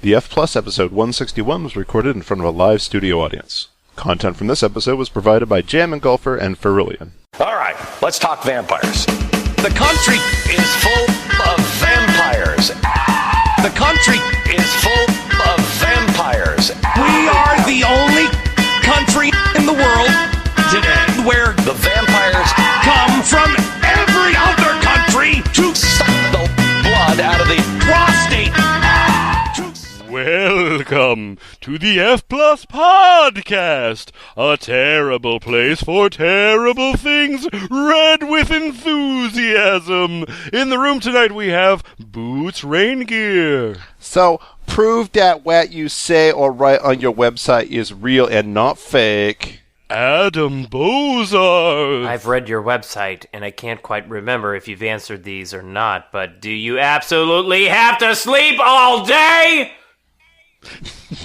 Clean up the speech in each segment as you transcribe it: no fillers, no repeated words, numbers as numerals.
The F Plus episode 161 was recorded in front of a live studio audience. Content from this episode was provided by JamEngulfer and Ferillion. All right, let's talk vampires. The country is full of vampires. The country is full of vampires. We are the only country in the world today where the vampires come from every other country to suck the blood out of the prostate. Welcome to the F Plus Podcast, a terrible place for terrible things read with enthusiasm. In the room tonight we have Boots Raingear. So, prove that what you say or write on your website is real and not fake. Adam Bozar. I've read your website, and I can't quite remember if you've answered these or not, but do you absolutely have to sleep all day?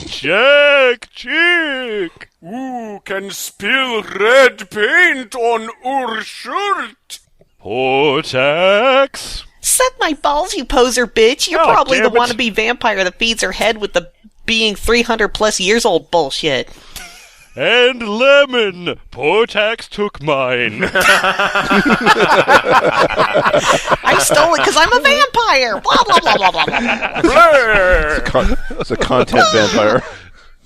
Check, check. Who can spill red paint on our shirt? Portax. Suck my balls, you poser bitch. You're probably the wannabe vampire that feeds her head with the being 300 plus years old bullshit. And Lemon. Portax took mine. I stole it because I'm a vampire. Blah, blah, blah, blah, blah, blah. It's a content vampire.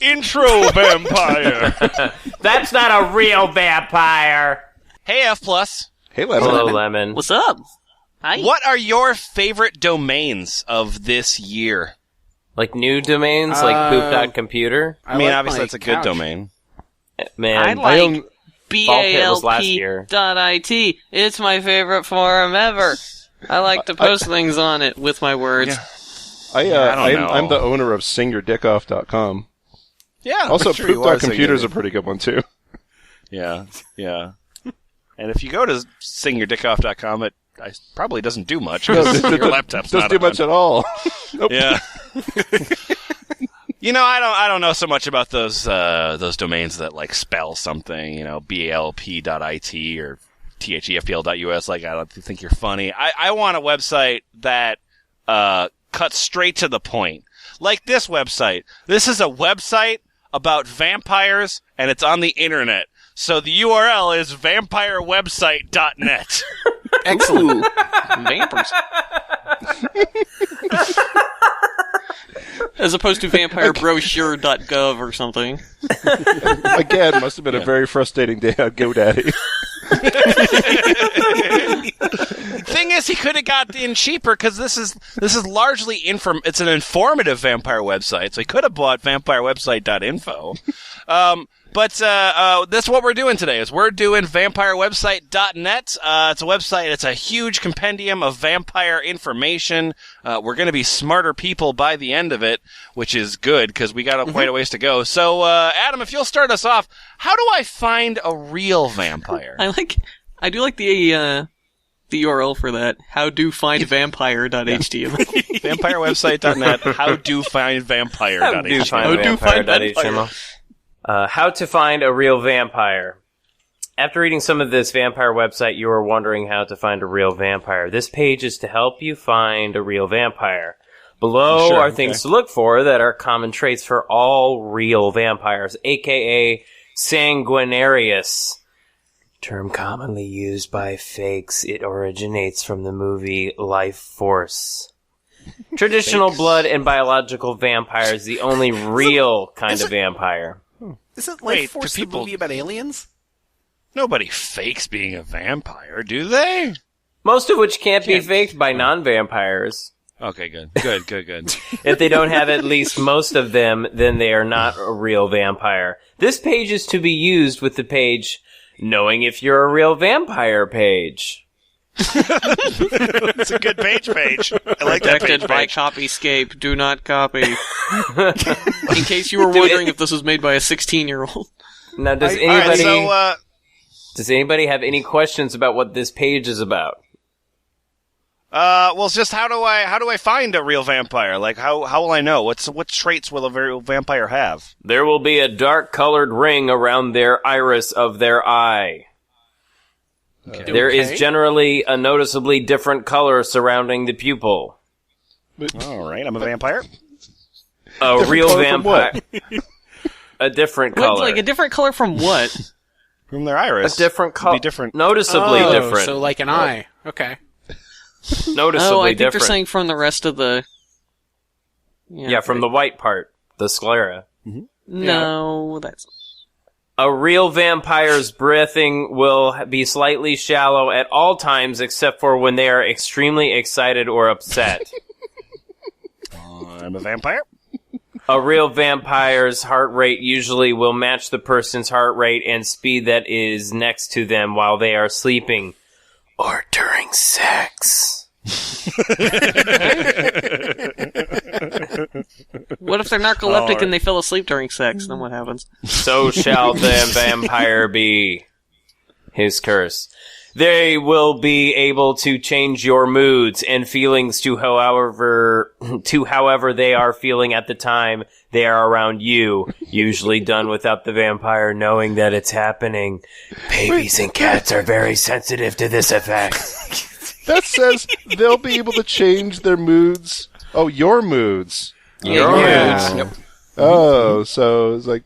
Intro vampire. That's not a real vampire. Hey, F Plus. Hey, Lemon. Hello, Lemon. What's up? Hi. What are your favorite domains of this year? Like new domains, like poop.computer? I mean, like obviously my that's a good couch. domain. Man, I like was last year. BALP.IT. It's my favorite forum ever. I like to post things on it with my words. Yeah. I don't know. I'm the owner of SingYourDickOff.com. Yeah. Also, I'm sure you are Poop.Computer is a singing. pretty good one, too. Yeah. And if you go to SingYourDickOff.com, it probably doesn't do much because your laptop's Doesn't not do much on. at all. Nope. Yeah. You know, I don't know so much about those domains that like spell something, you know, BALP.IT or THEFPL.us. Like, I don't think you're funny. I want a website that cuts straight to the point. Like this website. This is a website about vampires, and it's on the internet. So the URL is vampirewebsite.net. Excellent. Vampires. As opposed to vampirebrochure.gov or something. Again, must have been a very frustrating day on GoDaddy. Thing is, he could have got in cheaper because this is largely it's an informative vampire website, so he could have bought vampirewebsite.info. But that's what we're doing today. Is we're doing vampirewebsite.net. It's a website. It's a huge compendium of vampire information. We're going to be smarter people by the end of it, which is good because we got quite a ways to go. So, Adam, if you'll start us off, how do I find a real vampire? I do like the URL for that. howdofindvampire.html. Vampirewebsite.net. Howdofindvampire.html. How to find a real vampire. After reading some of this vampire website, you are wondering how to find a real vampire. This page is to help you find a real vampire. Below are things to look for that are common traits for all real vampires, aka sanguinarious. Term commonly used by fakes. It originates from the movie Life Force. Traditional blood and biological vampires, the only real kind of vampire. Isn't Wait, Life Force do the people- movie about aliens? Nobody fakes being a vampire, do they? Most of which can't be faked by non-vampires. Okay, good. If they don't have at least most of them, then they are not a real vampire. This page is to be used with the page Knowing If You're a Real Vampire page. It's a good page. I like that Protected by page. Copyscape. Do not copy. In case you were wondering if this was made by a 16-year-old. Now, does anybody have any questions about what this page is about? Well, it's just how do I find a real vampire? Like, how will I know? What traits will a real vampire have? There will be a dark-colored ring around their iris of their eye. There is generally a noticeably different color surrounding the pupil. All right, I'm a vampire. A real color from vampire. what? A different color. Like a different color from what? From their iris. A different color. Be different. Noticeably different. So like an eye. Okay. Noticeably I think different. they're saying from the rest of the... Yeah, from the white part. The sclera. No, that's... A real vampire's breathing will be slightly shallow at all times except for when they are extremely excited or upset. I'm a vampire. A real vampire's heart rate usually will match the person's heart rate and speed that is next to them while they are sleeping or during sex. What if they're narcoleptic and they fell asleep during sex? Then what happens? So shall the vampire be. His curse. They will be able to change your moods and feelings to however they are feeling at the time they are around you, usually done without the vampire knowing that it's happening. Babies and cats are very sensitive to this effect. That says they'll be able to change their moods. Oh, your moods. Your moods. Yep. Oh, so it's like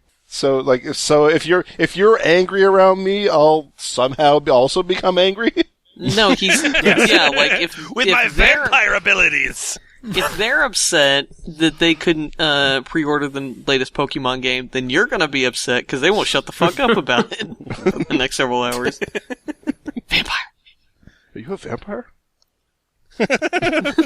if you're angry around me, I'll somehow also become angry. No, he's... Yeah, like if... With if my they're- vampire abilities. If they're upset that they couldn't pre-order the latest Pokemon game, then you're gonna be upset because they won't shut the fuck up about it for the next several hours. Vampire. Are you a vampire?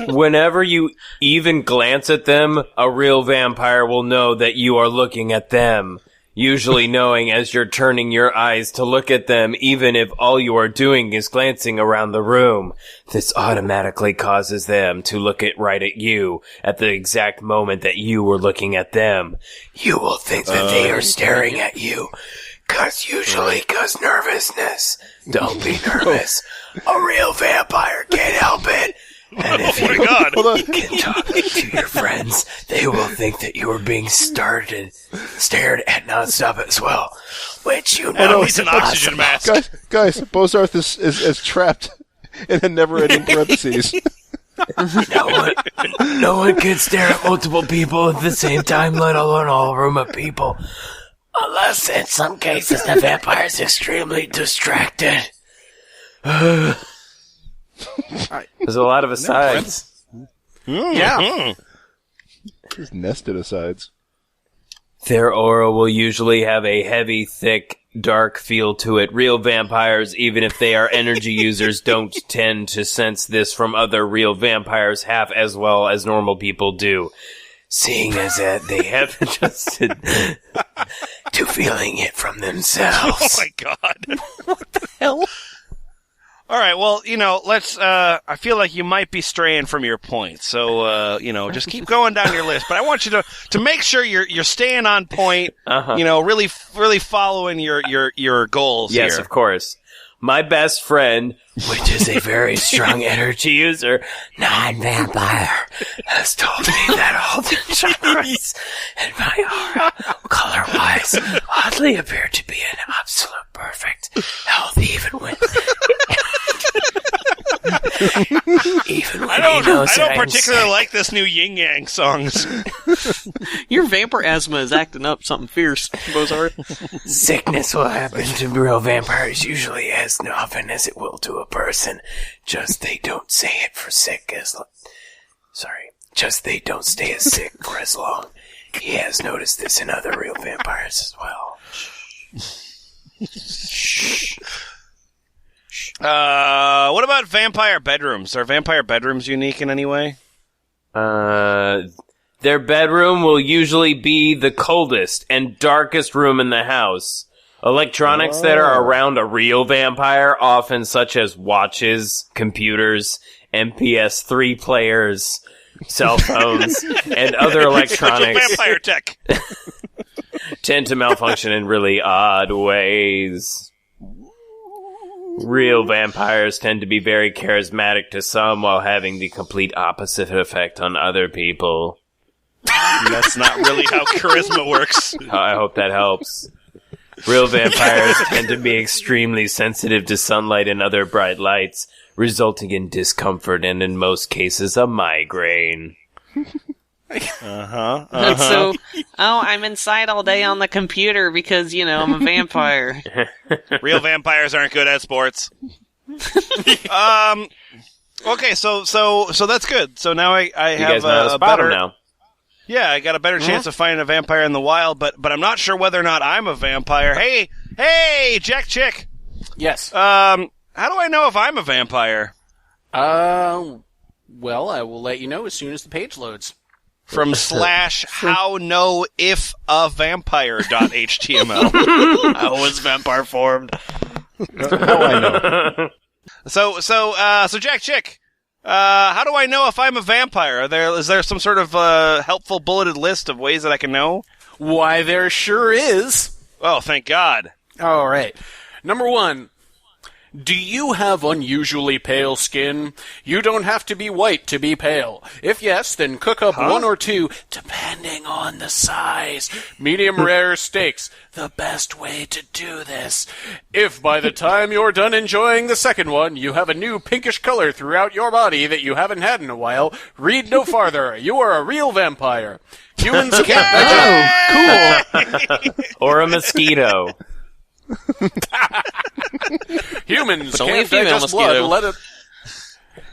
Whenever you even glance at them, a real vampire will know that you are looking at them. Usually knowing as you're turning your eyes to look at them, even if all you are doing is glancing around the room. This automatically causes them to look right at you at the exact moment that you were looking at them. You will think that they are staring at you. Cause nervousness. Don't be nervous. A real vampire can't help it. And if you can talk to your friends, they will think that you are being stared at nonstop as well. Which you know He's an oxygen mask. Guys, Bozarth is trapped in a never-ending parentheses. No one can stare at multiple people at the same time, let alone a whole room of people. Unless, in some cases, the vampire is extremely distracted. There's a lot of asides. Yeah. There's nested asides. Their aura will usually have a heavy, thick, dark feel to it. Real vampires, even if they are energy users, don't tend to sense this from other real vampires half as well as normal people do. Seeing as that they have adjusted to feeling it from themselves. Oh my god. What the hell? All right, well, let's, I feel like you might be straying from your point. So, just keep going down your list. But I want you to make sure you're staying on point, really following your goals here. Yes, of course. My best friend, which is a very strong energy user, non-vampire, has told me that all the chakras in my aura, color-wise, oddly appear to be in absolute perfect health, even when I don't particularly like this new Yin Yang songs. Your vampire asthma is acting up something fierce, Bozart. Sickness will happen to real vampires usually as often as it will to a person. Just they don't say it for sick as long. Just they don't stay as sick for as long. He has noticed this in other real vampires as well. What about vampire bedrooms? Are vampire bedrooms unique in any way? Their bedroom will usually be the coldest and darkest room in the house. Electronics that are around a real vampire, often such as watches, computers, MP3 players, cell phones, and other electronics Vampire tech. tend to malfunction in really odd ways. Real vampires tend to be very charismatic to some while having the complete opposite effect on other people. That's not really how charisma works. I hope that helps. Real vampires tend to be extremely sensitive to sunlight and other bright lights, resulting in discomfort and, in most cases, a migraine. And so, I'm inside all day on the computer because, I'm a vampire. Real vampires aren't good at sports. Okay, so that's good. So now I You have guys know how to a spot 'em better. now. Yeah, I got a better chance of finding a vampire in the wild, but I'm not sure whether or not I'm a vampire. Hey, Jack Chick. Yes. How do I know if I'm a vampire? Well, I will let you know as soon as the page loads. From /howknowifavampire.html. How was vampire formed? Now I know. So Jack Chick, how do I know if I'm a vampire? Is there some sort of helpful bulleted list of ways that I can know? Why, there sure is. Oh, thank God. All right. Number 1. Do you have unusually pale skin? You don't have to be white to be pale. If yes, then cook up 1 or 2, depending on the size, medium rare steaks. The best way to do this. If by the time you're done enjoying the second one, you have a new pinkish color throughout your body that you haven't had in a while, read no farther. You are a real vampire. Humans can't... Cool. Or a mosquito. Humans only a can't female digest mosquito. blood,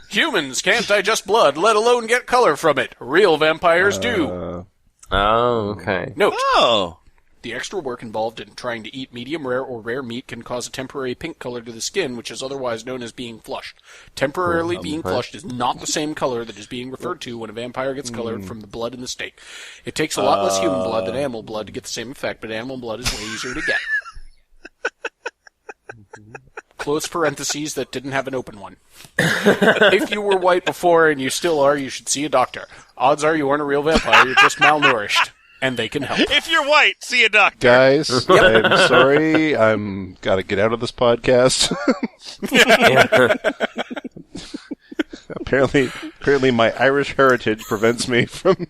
Humans can't digest blood, let alone get color from it. Real vampires do. Oh, okay. Note, Oh. the extra work involved in trying to eat medium rare or rare meat can cause a temporary pink color to the skin, which is otherwise known as being flushed. Temporarily being flushed is not the same color that is being referred to when a vampire gets colored from the blood in the steak. It takes a lot less human blood than animal blood to get the same effect, but animal blood is way easier to get. Close parentheses that didn't have an open one. If you were white before and you still are, you should see a doctor. Odds are you aren't a real vampire, you're just malnourished. And they can help. If you're white, see a doctor. Guys, I'm sorry. I'm got to get out of this podcast. Apparently my Irish heritage prevents me from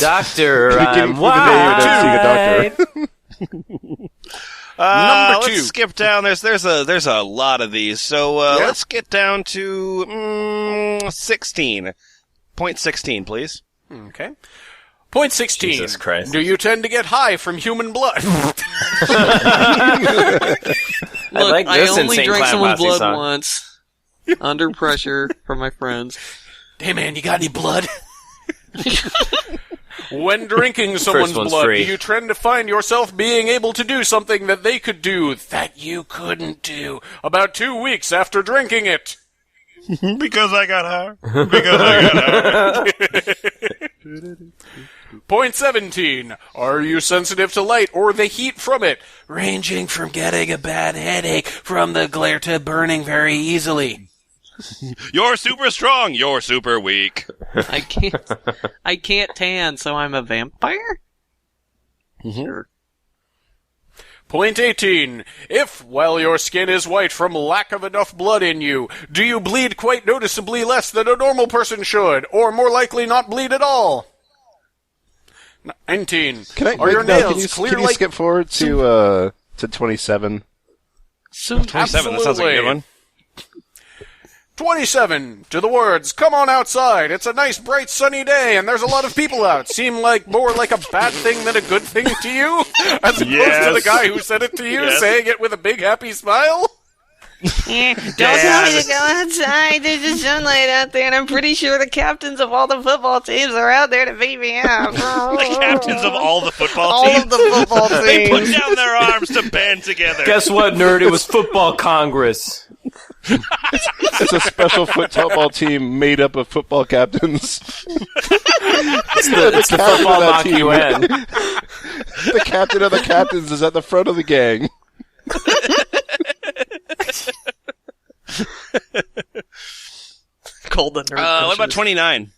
Doctor, getting I'm through the day without seeing a white. doctor. Number 2. Let's skip down. There's a lot of these. So let's get down to 16. Point 16, please. Okay. Point 16. Jesus Christ. Do you tend to get high from human blood? Look, like I this only Insane drank Clown someone's Posse blood song. once. Under pressure from my friends. Hey man, you got any blood? When drinking someone's one's blood, free. do you tend to find yourself being able to do something that they could do that you couldn't do about 2 weeks after drinking it? Because I got high. Point 17. Are you sensitive to light or the heat from it, ranging from getting a bad headache from the glare to burning very easily? You're super strong. You're super weak. I can't tan, so I'm a vampire? Sure. Point 18. If, while your skin is white from lack of enough blood in you, do you bleed quite noticeably less than a normal person should, or more likely not bleed at all? 19. Are your nails clear can you like... skip forward to 27? So 27. That sounds like a good one. 27. To the words, come on outside. It's a nice, bright, sunny day, and there's a lot of people out. Seem like more like a bad thing than a good thing to you? As opposed to the guy who said it to you, saying it with a big, happy smile? Don't tell me to go outside. There's just sunlight out there, and I'm pretty sure the captains of all the football teams are out there to beat me up. The captains of all the football All teams. of the football teams. They put down their arms to band together. Guess what, nerd? It was football Congress. It's a special football team made up of football captains. It's the football mock UN. The captain of the captains is at the front of the gang. Called the nerd. What about 29?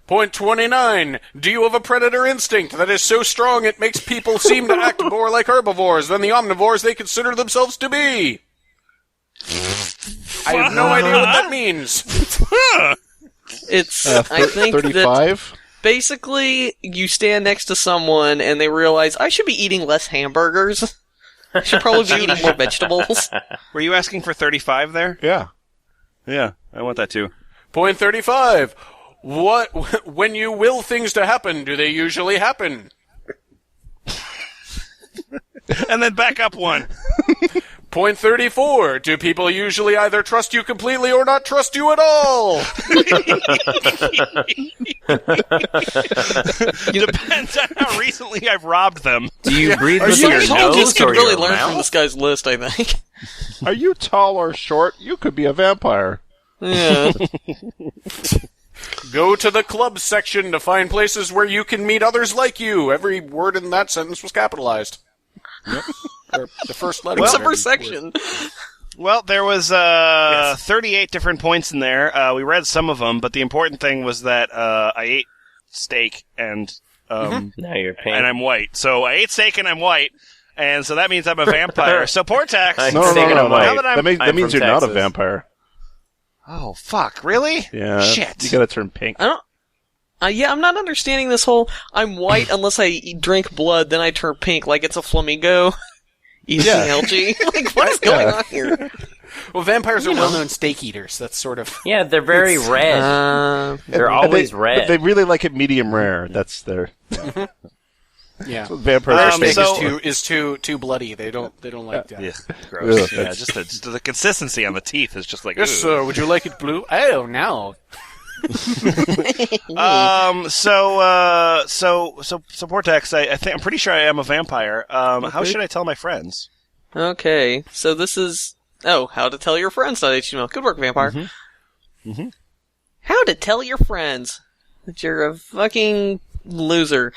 Point 29. Do you have a predator instinct that is so strong it makes people seem to act more like herbivores than the omnivores they consider themselves to be? I have no idea what that means. It's, I think that 35? basically you stand next to someone and they realize, I should be eating less hamburgers. I should probably be eating more vegetables. Were you asking for 35 there? Yeah. Yeah, I want that too. Point 35. When you will things to happen, do they usually happen? And then back up one. Point 34. Do people usually either trust you completely or not trust you at all? Depends on how recently I've robbed them. Do you breathe with your Psychologists nose could or really your learn from mouth? this guy's list, I think. Are you tall or short? You could be a vampire. Yeah. Go to the club section to find places where you can meet others like you. Every word in that sentence was capitalized. Yep. Or the first letter. Except for section. Well, there was 38 different points in there. We read some of them, but the important thing was that I ate steak and Now you're pink. and I'm white. So I ate steak and I'm white, and so that means I'm a vampire. So Portax. I'm No, thinking I'm white. Now that I'm- that I'm means from you're not a Texas. vampire. Oh fuck! Really? Yeah. Shit. You gotta turn pink. I don't. Yeah, I'm not understanding this whole I'm white unless I drink blood, then I turn pink like it's a flamingo eating algae. Like, what is going on here? Well, vampires are well-known steak eaters. That's sort of... Yeah, they're very red. They're And always red. They really like it medium rare. That's their Yeah. vampire Um, steak. so- is too bloody. They don't like that. Ugh, gross. Ugh, Yeah, that's- just the consistency on the teeth is just like. Yes, ugh. sir. Would you like it blue? Oh, no. So Portax, I think I'm pretty sure I am a vampire. How should I tell my friends? Okay, so this is... Oh, how to tell your friends.html. Good work, vampire. How to tell your friends that you're a fucking loser.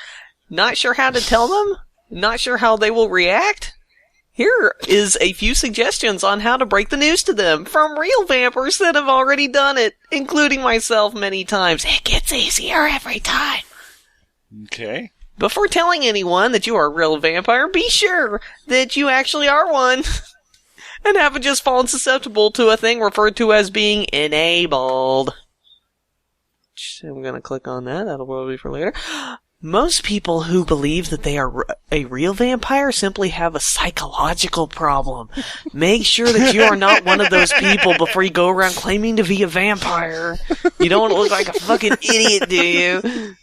Not sure how to tell them? Not sure how they will react? Here is a few suggestions on how to break the news to them from real vampires that have already done it, including myself many times. It gets easier every time. Okay. Before telling anyone that you are a real vampire, be sure that you actually are one. And haven't just fallen susceptible to a thing referred to as being enabled. I'm gonna click on that. That'll probably be for later. Most people who believe that they are a real vampire simply have a psychological problem. Make sure that you are not one of those people before you go around claiming to be a vampire. You don't want to look like a fucking idiot, do you?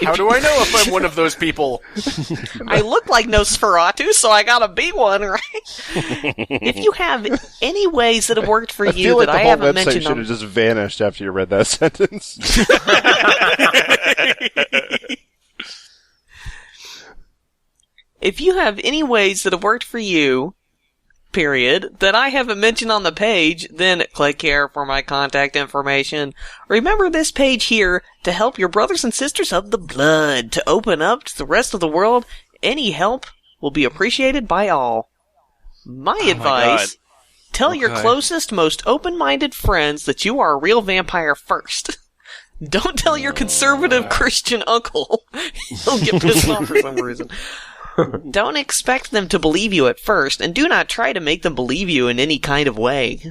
How do I know if I'm one of those people? I look like Nosferatu, so I gotta be one, right? If you have any ways that have worked for I you feel like that the I whole haven't website mentioned should on... have just vanished after you read that sentence. If you have any ways that have worked for you, period, that I haven't mentioned on the page, then click here for my contact information. Remember this page here to help your brothers and sisters of the blood to open up to the rest of the world. Any help will be appreciated by all. My advice, tell your closest, most open-minded friends that you are a real vampire first. Don't tell your conservative Christian uncle. He'll get pissed off for some reason. Don't expect them to believe you at first, and do not try to make them believe you in any kind of way.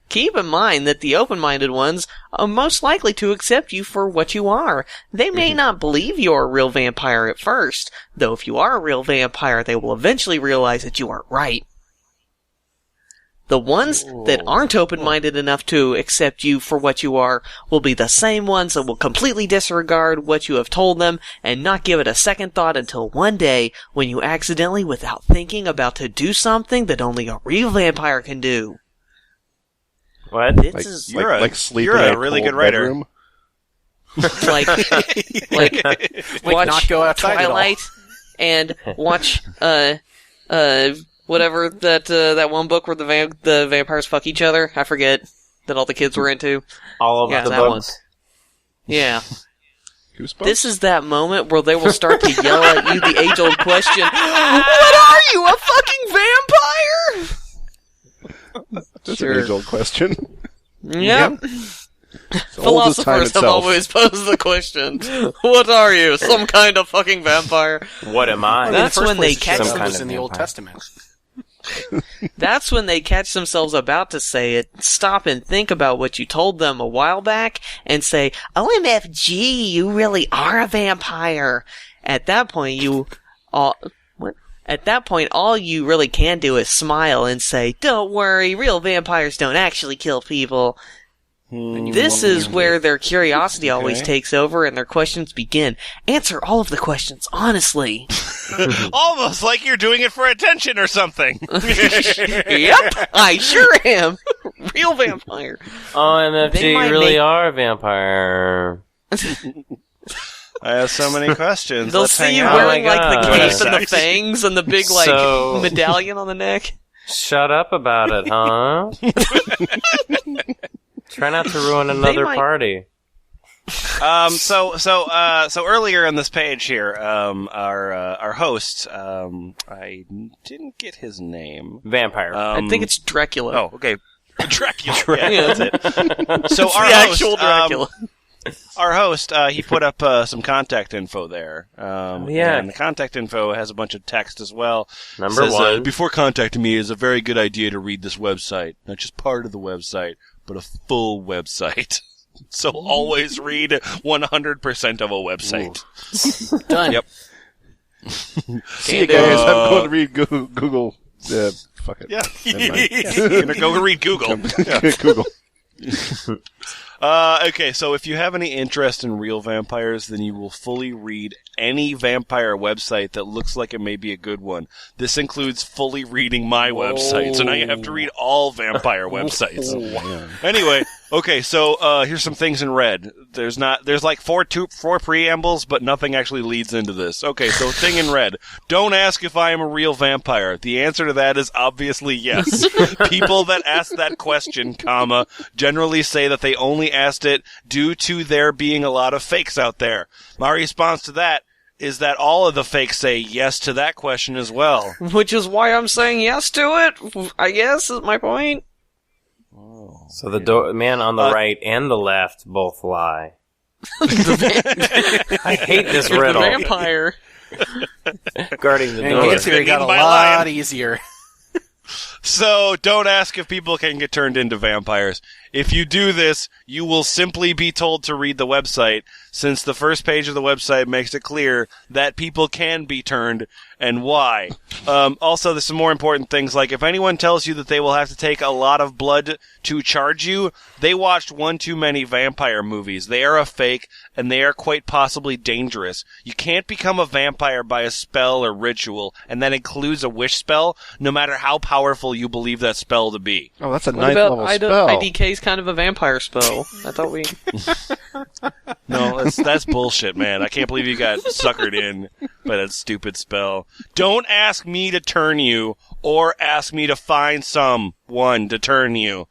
Keep in mind that the open-minded ones are most likely to accept you for what you are. They may not believe you're a real vampire at first, though if you are a real vampire, they will eventually realize that you are right. The ones that aren't open-minded enough to accept you for what you are will be the same ones that will completely disregard what you have told them and not give it a second thought until one day when you accidentally, without thinking, about to do something that only a real vampire can do. What? This is like sleeping you're in a really cold good writer. bedroom. like watch not go outside at all. Twilight and watch whatever that one book where the vampires fuck each other. I forget that all the kids were into. All of Yeah, the that books. Yeah. Goosebumps? This is that moment where they will start to yell at you the age-old question, "What are you, a fucking vampire?" That's Sure. an age-old question. Yep. It's old as time Philosophers have itself. always posed the question, "What are you, some kind of fucking vampire?" What am I? That's when they catch Some some kind was of in the Old vampire. Testament. That's when they catch themselves about to say it, stop and think about what you told them a while back, and say, "OMFG, you really are a vampire." At that point, all you really can do is smile and say, "Don't worry, real vampires don't actually kill people." This is where their curiosity always takes over and their questions begin. Answer all of the questions, honestly. Almost like you're doing it for attention or something. Yep, I sure am. Real vampire. Oh, MFG, They you might really make- are a vampire. I have so many questions. They'll Let's see hang you out. wearing like the God. cape and the fangs and the big like So- medallion on the neck. Shut up about it, huh? Try not to ruin another might- party. So earlier on this page here, our host, I didn't get his name. Vampire. I think it's Dracula. Oh, okay. Dracula. Yeah, that's it. So It's our the host, actual Dracula. Our host, he put up some contact info there. Yeah. And the contact info has a bunch of text as well. Number Says, one. before contacting me, it is a very good idea to read this website. Not just part of the website, but a full website. So always read 100% of a website. Done. Yep. See you guys. I'm going to read Google. Fuck it. Yeah. Never mind. You're gonna go read Google. Google. Okay, so if you have any interest in real vampires, then you will fully read any vampire website that looks like it may be a good one. This includes fully reading my website, so now you have to read all vampire websites. Anyway, okay, so here's some things in red. There's like four preambles, but nothing actually leads into this. Okay, so thing in red. Don't ask if I am a real vampire. The answer to that is obviously yes. People that ask that question, comma, generally say that they only asked it due to there being a lot of fakes out there. My response to that is that all of the fakes say yes to that question as well. Which is why I'm saying yes to it, I guess, is my point. So the man on the right and the left both lie. I hate this The riddle. vampire. Guarding the And door. Gates here got a By lot line. easier. So, don't ask if people can get turned into vampires. If you do this, you will simply be told to read the website, since the first page of the website makes it clear that people can be turned, and why. Also, there's some more important things, like if anyone tells you that they will have to take a lot of blood to charge you, they watched one too many vampire movies. They are a fake, and they are quite possibly dangerous. You can't become a vampire by a spell or ritual, and that includes a wish spell, no matter how powerful you believe that spell to be. Oh, that's a What ninth about level spell. IDK's kind of a vampire spell? I thought we... No, that's bullshit, man. I can't believe you got suckered in by that stupid spell. Don't ask me to turn you, or ask me to find someone to turn you.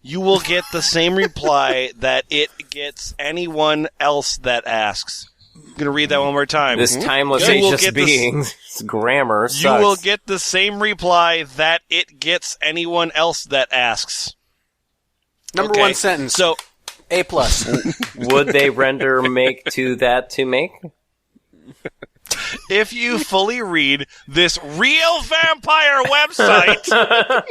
You will get the same reply that it gets anyone else that asks. I'm going to read that one more time. This timeless You will ageless get this- being. Grammar You sucks. will get the same reply that it gets anyone else that asks. Number Okay, one sentence. So, A+. Would they render make to that to make? if you fully read this real vampire website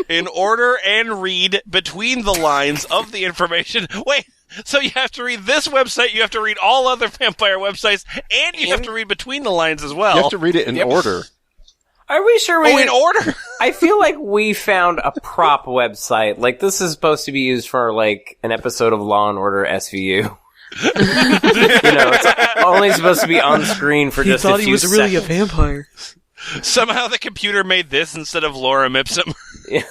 in order and read between the lines of the information. Wait, so you have to read this website, you have to read all other vampire websites, and you have to read between the lines as well. You have to read it in order. Are we sure we... Oh, in order? I feel like we found a prop website. Like, this is supposed to be used for, like, an episode of Law & Order SVU. It's only supposed to be on screen for just a few seconds. vampire. Somehow the computer made this instead of Lorem Ipsum. Yeah.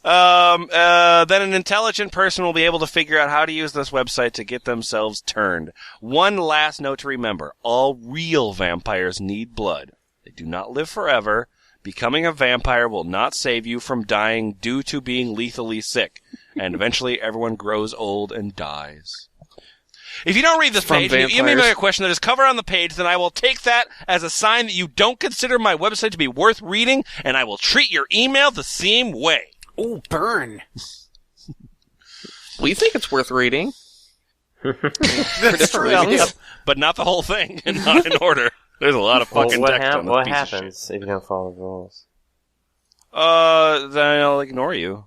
Then an intelligent person will be able to figure out how to use this website to get themselves turned. One last note to remember. All real vampires need blood. They do not live forever. Becoming a vampire will not save you from dying due to being lethally sick. And eventually everyone grows old and dies. If you don't read this From page, and you email me vampires. a question that is covered on the page, then I will take that as a sign that you don't consider my website to be worth reading, and I will treat your email the same way. Ooh, burn. We think it's worth reading. That's true. Yeah. But not the whole thing, and not in order. There's a lot of Well, fucking what text on this what piece of happens if you don't follow the rules? shit. Then I'll ignore you.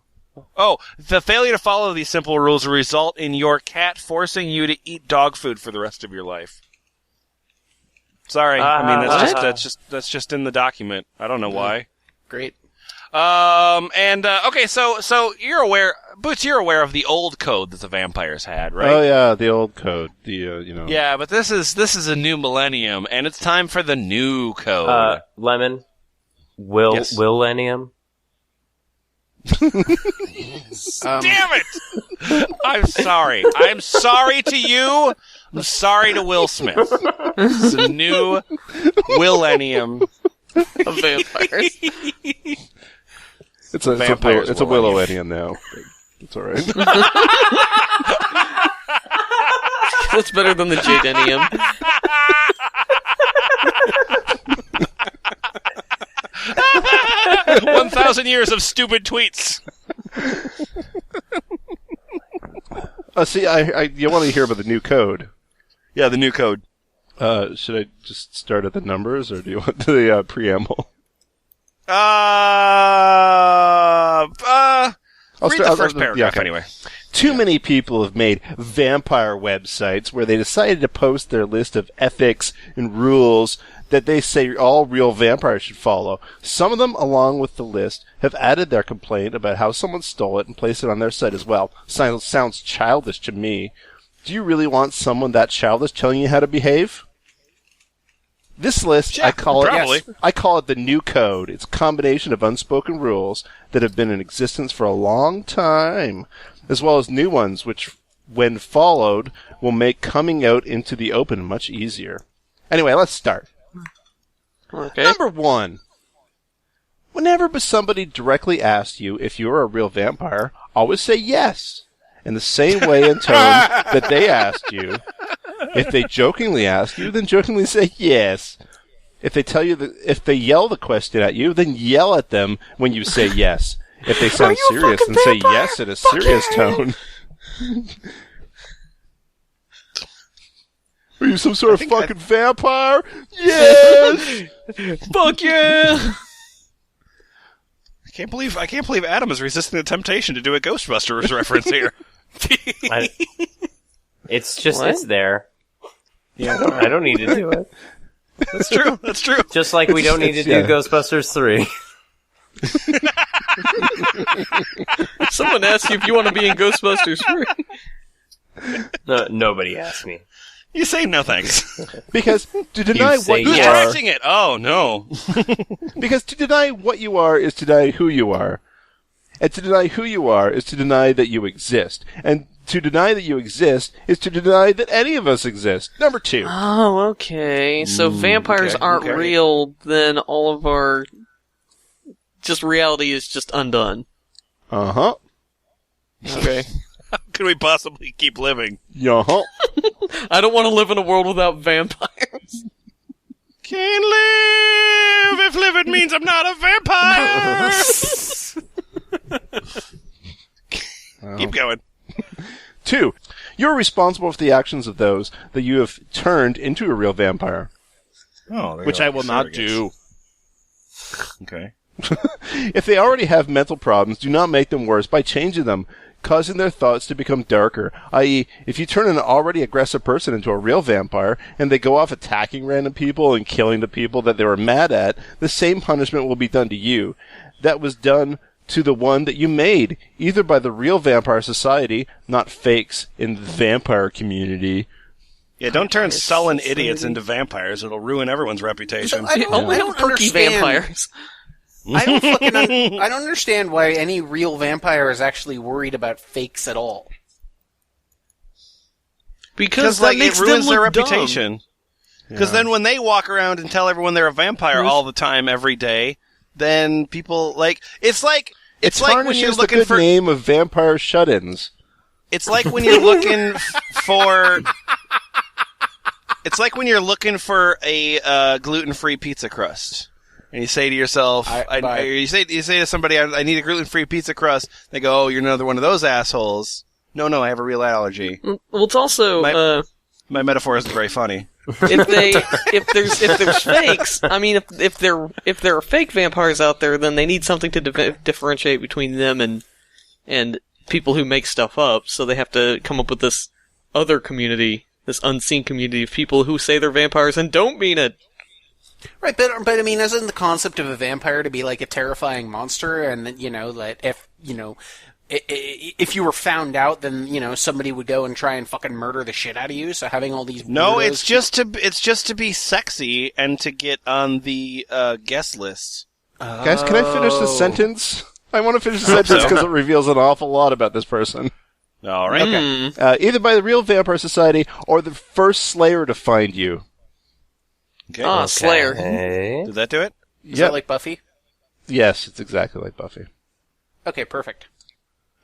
Oh, the failure to follow these simple rules will result in your cat forcing you to eat dog food for the rest of your life. Sorry, I mean What? that's just in the document. I don't know why. Great. Okay, so you're aware, Boots, you're aware of the old code that the vampires had, right? Oh yeah, the old code. Yeah, but this is a new millennium, and it's time for the new code. Lemon. Yes. Millennium. Damn it! I'm sorry. I'm sorry to you. I'm sorry to Will Smith. It's a new millennium of vampires. It's a Willow-ennium now. It's all right. That's better than the Jadenium. 1,000 years of stupid tweets. See, you want to hear about the new code? Yeah, the new code. Should I just start at the numbers, or do you want the preamble? Read the first paragraph anyway. Too many people have made vampire websites where they decided to post their list of ethics and rules that they say all real vampires should follow. Some of them, along with the list, have added their complaint about how someone stole it and placed it on their site as well. Sounds childish to me. Do you really want someone that childish telling you how to behave? This list, Yeah, I call probably. it the new code. It's a combination of unspoken rules that have been in existence for a long time, as well as new ones which, when followed, will make coming out into the open much easier. Anyway, let's start. Okay. Number 1. Whenever somebody directly asks you if you're a real vampire, always say yes, in the same way and tone that they asked you. If they jokingly ask you, then jokingly say yes. If they yell the question at you, then yell at them when you say yes. If they sound serious, then say yes in a serious tone. Are you some sort of fucking vampire? Yes! Fuck yeah! I can't believe Adam is resisting the temptation to do a Ghostbusters reference here. It's just, What? it's there. Yeah, I don't need to do it. That's true. That's true. Just like we don't need to do Ghostbusters 3. Someone asked you if you want to be in Ghostbusters 3. No, nobody asked me. You say no thanks. Because to deny You say what you Who's yes. are, directing it? Oh no. because to deny what you are is to deny who you are, and to deny who you are is to deny that you exist, and to deny that you exist is to deny that any of us exist. Number 2. Oh, okay. So vampires aren't okay. real, then all of our just reality is just undone. Uh-huh. Okay. How can we possibly keep living? Uh-huh. I don't want to live in a world without vampires. Can't live if living means I'm not a vampire. Keep going. 2. You're responsible for the actions of those that you have turned into a real vampire. Oh, Which I will not do. Okay. If they already have mental problems, do not make them worse by changing them, causing their thoughts to become darker, i.e., if you turn an already aggressive person into a real vampire, and they go off attacking random people and killing the people that they were mad at, the same punishment will be done to you. That was done to the one that you made, either by the real vampire society, not fakes in the vampire community. Yeah, don't turn sullen idiots into vampires. It'll ruin everyone's reputation. I don't Perky understand. vampires. I don't understand why any real vampire is actually worried about fakes at all. Because like, that makes it ruins them their look dumb. reputation. Because then when they walk around and tell everyone they're a vampire all the time, every day, then people, like... It's like when you're the looking good for... name of vampire shut-ins. It's like when you're looking for... It's like when you're looking for a gluten-free pizza crust. And you say to yourself, you say to somebody, I need a gluten-free pizza crust. They go, oh, you're another one of those assholes. No, I have a real allergy. Well, it's also My metaphor isn't very funny. if there's fakes. I mean, if there are fake vampires out there, then they need something to differentiate between them and people who make stuff up. So they have to come up with this other community, this unseen community of people who say they're vampires and don't mean it. Right, but I mean, isn't the concept of a vampire to be like a terrifying monster, and that, that if you were found out, then somebody would go and try and fucking murder the shit out of you. So having all these it's just to be sexy and to get on the guest list. Guys, can I finish this sentence? I want to finish the sentence because it reveals an awful lot about this person. All right. Okay. Either by the Real Vampire Society or the first Slayer to find you. Okay. Slayer. Did that do it? Is that like Buffy? Yes, it's exactly like Buffy. Okay, perfect.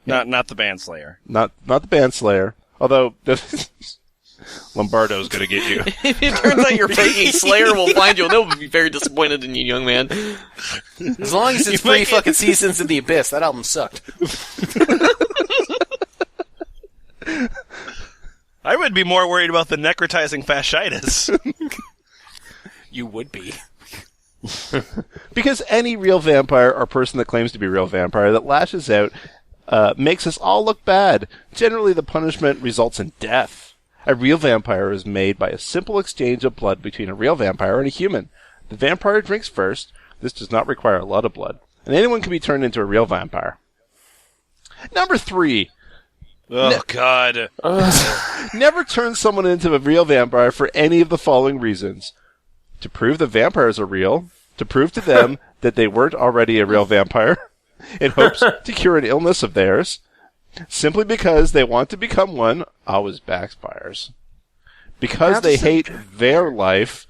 Not the band Slayer. Not the band Slayer. Although Lombardo's gonna get you. If it turns out you're faking, Slayer will find you, and they'll be very disappointed in you, young man. As long as it's 3 fucking seasons in the Abyss, that album sucked. I would be more worried about the necrotizing fasciitis. You would be. Because any real vampire or person that claims to be a real vampire that lashes out makes us all look bad. Generally, the punishment results in death. A real vampire is made by a simple exchange of blood between a real vampire and a human. The vampire drinks first. This does not require a lot of blood. And anyone can be turned into a real vampire. Number 3. Oh, God. Never turn someone into a real vampire for any of the following reasons. To prove that vampires are real. To prove to them that they weren't already a real vampire. In hopes to cure an illness of theirs. Simply because they want to become one. Always backfires. Because they hate their life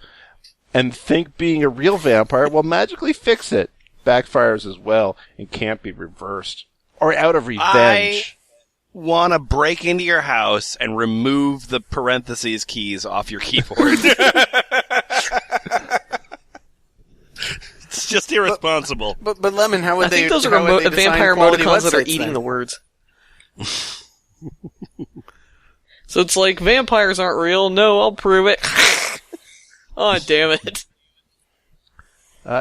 and think being a real vampire will magically fix it. Backfires as well and can't be reversed. Or out of revenge. Want to break into your house and remove the parentheses keys off your keyboard. It's just irresponsible. But Lemon, how would I they? think those how are would they design vampire quality emoticons that are websites eating then? the words. So it's like, vampires aren't real. No, I'll prove it. Oh, damn it.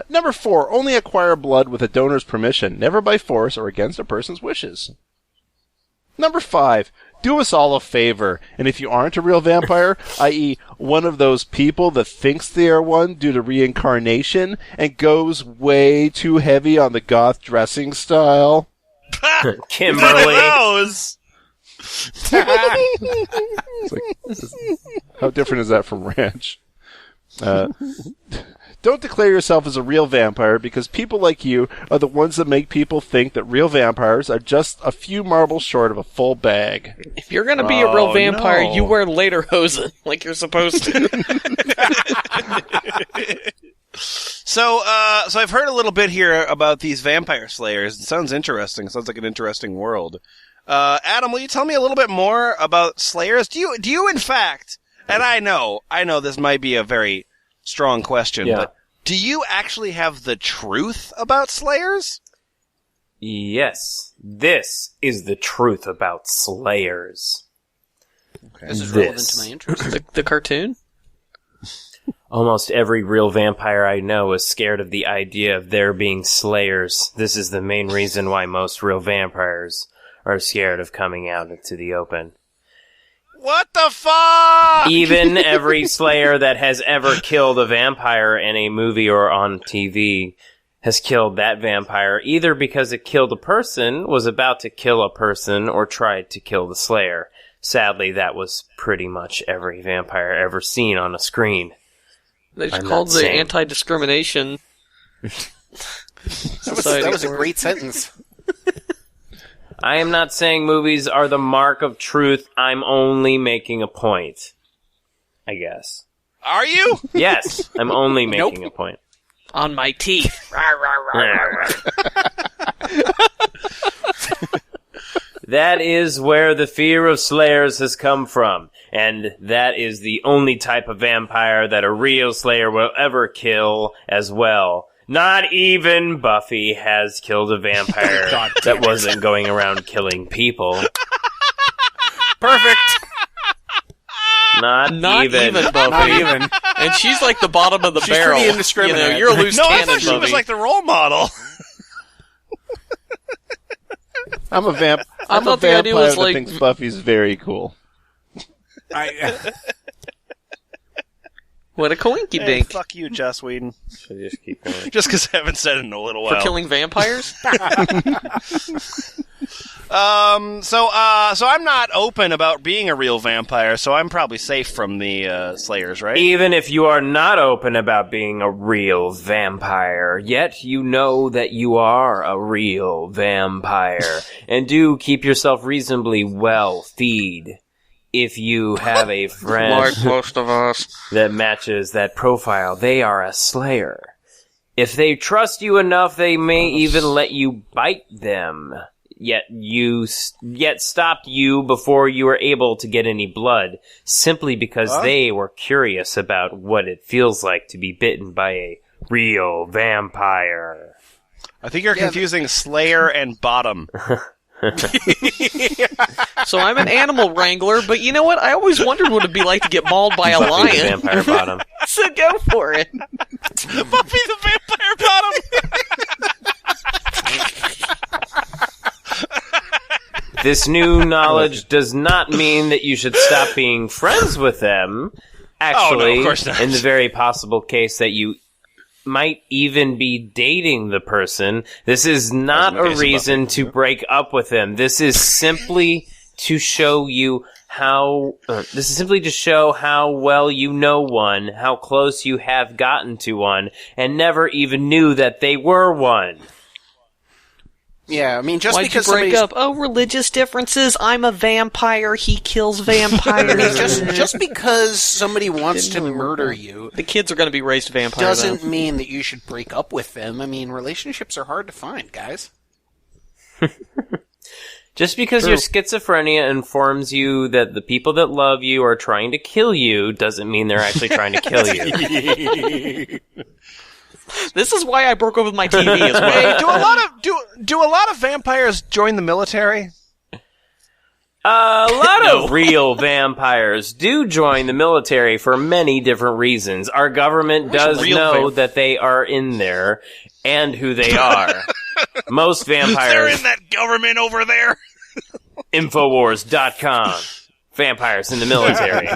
Number 4. Only acquire blood with a donor's permission, never by force or against a person's wishes. Number 5. Do us all a favor, and if you aren't a real vampire, i.e. one of those people that thinks they are one due to reincarnation and goes way too heavy on the goth dressing style. Kimberly. It's like, how different is that from Ranch? Don't declare yourself as a real vampire because people like you are the ones that make people think that real vampires are just a few marbles short of a full bag. If you're gonna be a real vampire, you wear lederhosen like you're supposed to. So I've heard a little bit here about these vampire slayers. It sounds interesting. It sounds like an interesting world. Adam, will you tell me a little bit more about slayers? Do you in fact, and I know this might be a very strong question, but do you actually have the truth about slayers? Yes, this is the truth about slayers. Okay. This is relevant to my interest. The cartoon? Almost every real vampire I know is scared of the idea of there being slayers. This is the main reason why most real vampires are scared of coming out into the open. What the fuck? Even every slayer that has ever killed a vampire in a movie or on TV has killed that vampire either because it killed a person, was about to kill a person, or tried to kill the slayer. Sadly, that was pretty much every vampire ever seen on a screen. They just I'm called not the saying. anti-discrimination. That was a great sentence. I am not saying movies are the mark of truth. I'm only making a point. I guess. Are you? Yes, I'm only making a point. On my teeth. That is where the fear of slayers has come from. And that is the only type of vampire that a real slayer will ever kill as well. Not even Buffy has killed a vampire that wasn't going around killing people. Perfect. Not even Buffy. Not even. And she's like the bottom of the She's barrel. pretty indiscriminate. You know, you're a loose No, I cannon, thought she Buffy. was like the role model. I'm a vampire thought the idea was that like- thinks Buffy's very cool. What a coinky Hey, dink. fuck you, Joss Whedon. Should I just keep going? Just because I haven't said it in a little For while. killing vampires? So I'm not open about being a real vampire, so I'm probably safe from the Slayers, right? Even if you are not open about being a real vampire, yet you know that you are a real vampire, and do keep yourself reasonably well feed. If you have a friend Like most of us. that matches that profile, they are a slayer. If they trust you enough, they may even let you bite them. Yet stopped you before you were able to get any blood, simply because they were curious about what it feels like to be bitten by a real vampire. I think you're confusing Slayer and Bottom. So I'm an animal wrangler, but you know what? I always wondered what it'd be like to get mauled by a Buffy the lion. Vampire Bottom. So go for it. Buffy the Vampire Bottom! This new knowledge does not mean that you should stop being friends with them. Actually, of course not. in the very possible case that you might even be dating the person, this is not a reason to break up with them. This is simply to show you how well you know one, how close you have gotten to one, and never even knew that they were one. Yeah, I mean, just Why'd because you break somebody's... up? Oh, religious differences. I'm a vampire. He kills vampires. just because somebody wants to murder you The kids are going to be raised vampires. doesn't mean that you should break up with them. I mean, relationships are hard to find, guys. Just because your schizophrenia informs you that the people that love you are trying to kill you doesn't mean they're actually trying to kill you. This is why I broke up with my TV as well. Hey, do a lot of vampires join the military? A lot of real vampires do join the military for many different reasons. Our government does know that they are in there and who they are. Most vampires... They're in that government over there. Infowars.com. Vampires in the military.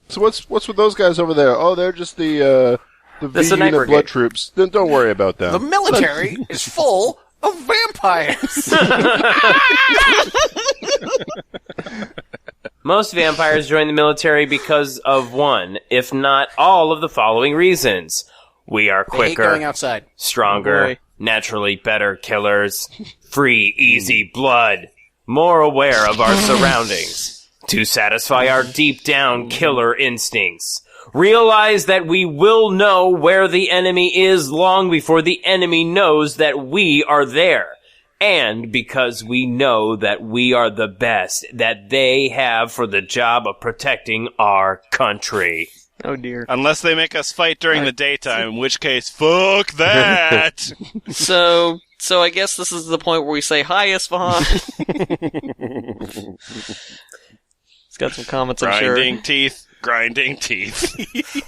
So what's with those guys over there? Oh, they're just the V Sniper unit blood troops. Then don't worry about them. The military is full of vampires. Most vampires join the military because of one, if not all of the following reasons. We are They hate quicker, going outside. stronger, naturally better killers, free, easy blood, more aware of our surroundings, to satisfy our deep down killer instincts. Realize that we will know where the enemy is long before the enemy knows that we are there. And because we know that we are the best that they have for the job of protecting our country. Oh dear. Unless they make us fight during the daytime, in which case, fuck that! So I guess this is the point where we say hi, Isfahan. He's got some comments, I'm sure. Grinding teeth.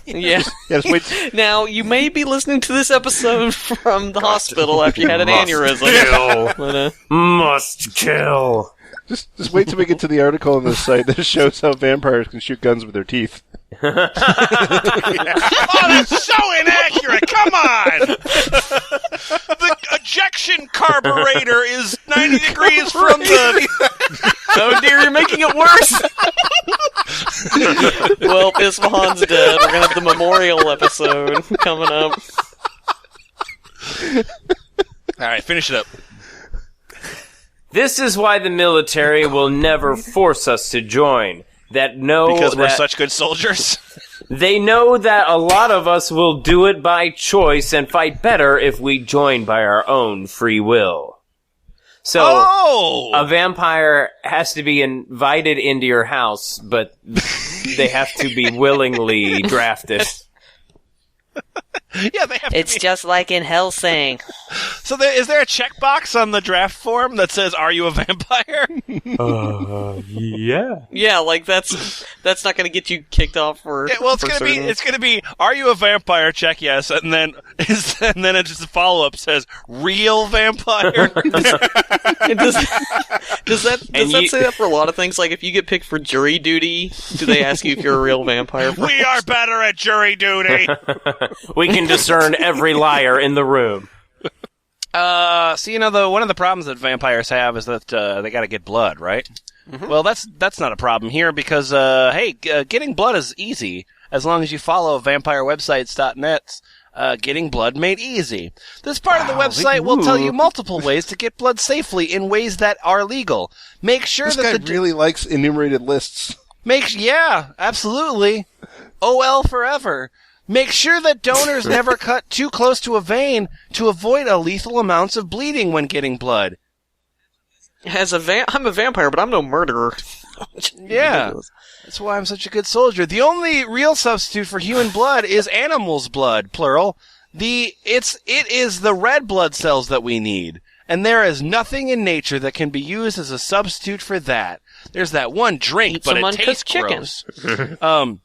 Yeah. Yes, wait. Now, you may be listening to this episode from the hospital after you had an aneurysm. Must kill. Just wait till we get to the article on the site that shows how vampires can shoot guns with their teeth. Oh, that's so inaccurate! Come on! The ejection carburetor is 90 degrees from the... Oh dear, you're making it worse! Well, Isfahan's dead. We're gonna have the memorial episode coming up. Alright, finish it up. This is why the military will never force us to join. Because we're such good soldiers? They know that a lot of us will do it by choice and fight better if we join by our own free will. So, a vampire has to be invited into your house, but they have to be willingly drafted. Yeah, they have It's to be. just like in Hellsing. So is there a checkbox on the draft form that says, "Are you a vampire?" Yeah. Yeah, like that's not going to get you kicked off for. Yeah, well, for certain- it's gonna be, "Are you a vampire?" Check yes, and then it's just a follow up says, "Real vampire." does that say that for a lot of things? Like if you get picked for jury duty, do they ask you if you're a real vampire? We are better at jury duty. We can discern every liar in the room. So one of the problems that vampires have is that they got to get blood, right? Mm-hmm. Well, that's not a problem here because getting blood is easy as long as you follow vampirewebsites.net's Getting Blood Made Easy. This part of the website will tell you multiple ways to get blood safely in ways that are legal. Make sure This that guy really likes enumerated lists. Yeah, absolutely. OL forever. Make sure that donors never cut too close to a vein to avoid lethal amounts of bleeding when getting blood. I'm a vampire, but I'm no murderer. Yeah. That's why I'm such a good soldier. The only real substitute for human blood is animal's blood, plural. It is the red blood cells that we need. And there is nothing in nature that can be used as a substitute for that. There's that one drink, Eat but some it tastes uncooked gross.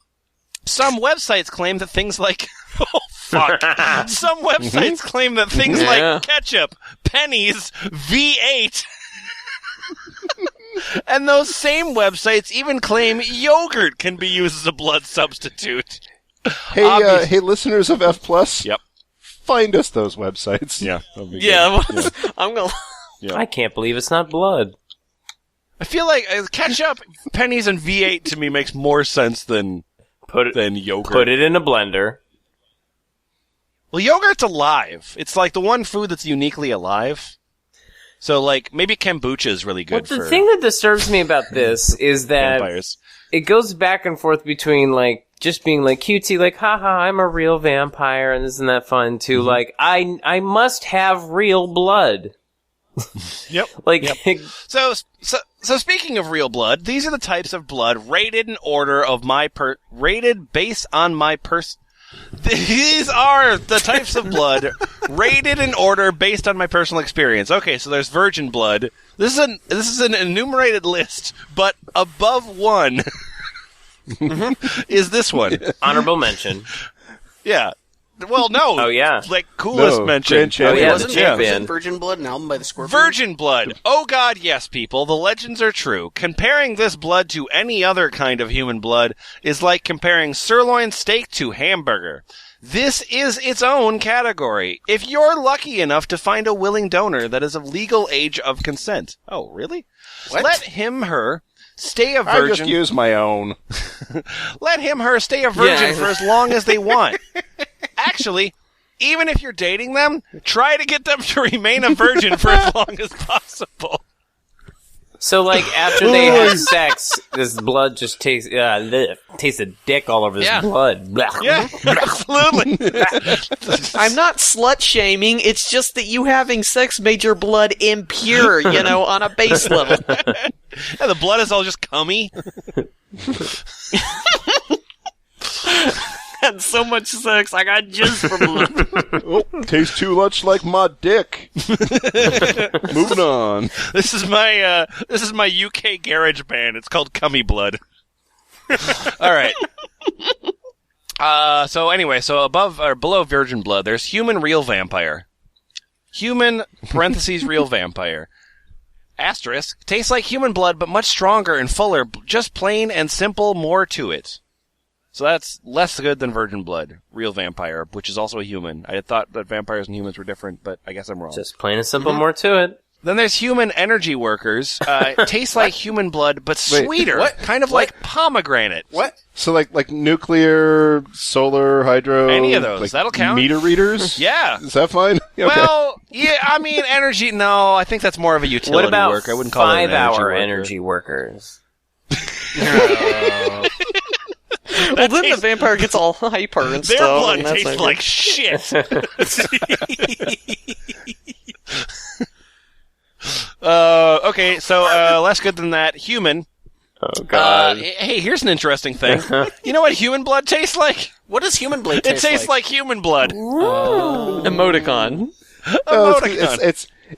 Some websites claim that things like oh fuck. Some websites claim that things like ketchup, pennies, V8 and those same websites even claim yogurt can be used as a blood substitute. Hey, listeners of F+. Yep. Find us those websites. Yeah. I'm gonna. I can't believe it's not blood. I feel like ketchup, pennies, and V8 to me makes more sense than yogurt. Put it in a blender. Well, yogurt's alive. It's like the one food that's uniquely alive. So, like, maybe kombucha is really good The thing that disturbs me about this is that vampires. It goes back and forth between, like, just being, like, cutesy, like, haha, I'm a real vampire, and isn't that fun, too? Mm-hmm. Like, I must have real blood. Yep. Like, So speaking of real blood, these are the types of blood rated in order of rated based on my person. These are the types of blood rated in order based on my personal experience. Okay, so there's virgin blood. This is an enumerated list, but above one is this one. honorable mention. Yeah. Well, no. Oh, yeah. Like, coolest No, mention. Grand Champion. Oh, yeah, Wasn't the champion. wasn't Virgin Blood, an album by the Scorpions? Virgin blood. Oh God, yes, people. The legends are true. Comparing this blood to any other kind of human blood is like comparing sirloin steak to hamburger. This is its own category. If you're lucky enough to find a willing donor that is of legal age of consent. Oh, really? What? Let him, her, stay a I virgin. just use my own. Let him, her, stay a virgin Yeah. for as long as they want. Actually, even if you're dating them, try to get them to remain a virgin for as long as possible. So, like, after they have sex, this blood just tastes of dick all over this Yeah. blood. Blah. Yeah, absolutely. I'm not slut shaming. It's just that you having sex made your blood impure, on a base level. Yeah, the blood is all just cummy. Had so much sex, I got jizz from blood. Oh, tastes too much like my dick. Moving on. This is my UK garage band. It's called Cummy Blood. All right. So above or below virgin blood, there's human real vampire. Human parentheses real vampire. Asterisk tastes like human blood, but much stronger and fuller. Just plain and simple, more to it. So that's less good than virgin blood, real vampire, which is also a human. I had thought that vampires and humans were different, but I guess I'm wrong. Just plain and simple, more to it. Then there's human energy workers. Tastes like human blood, but Wait, sweeter. what? Kind of like pomegranate. What? So like nuclear, solar, hydro, Any of those. like That'll count. Meter readers. Yeah. Is that fine? Okay. Well, yeah, I mean, energy, no, I think that's more of a utility What about work. I wouldn't call it an 5-hour energy energy workers? Well, then the vampire gets all hyper and Their stuff. blood and that's tastes not like shit. Okay, so less good than that. Human. Oh, God. Hey, here's an interesting thing. You know what human blood tastes like? What does human blood It taste tastes like human blood. Emoticon.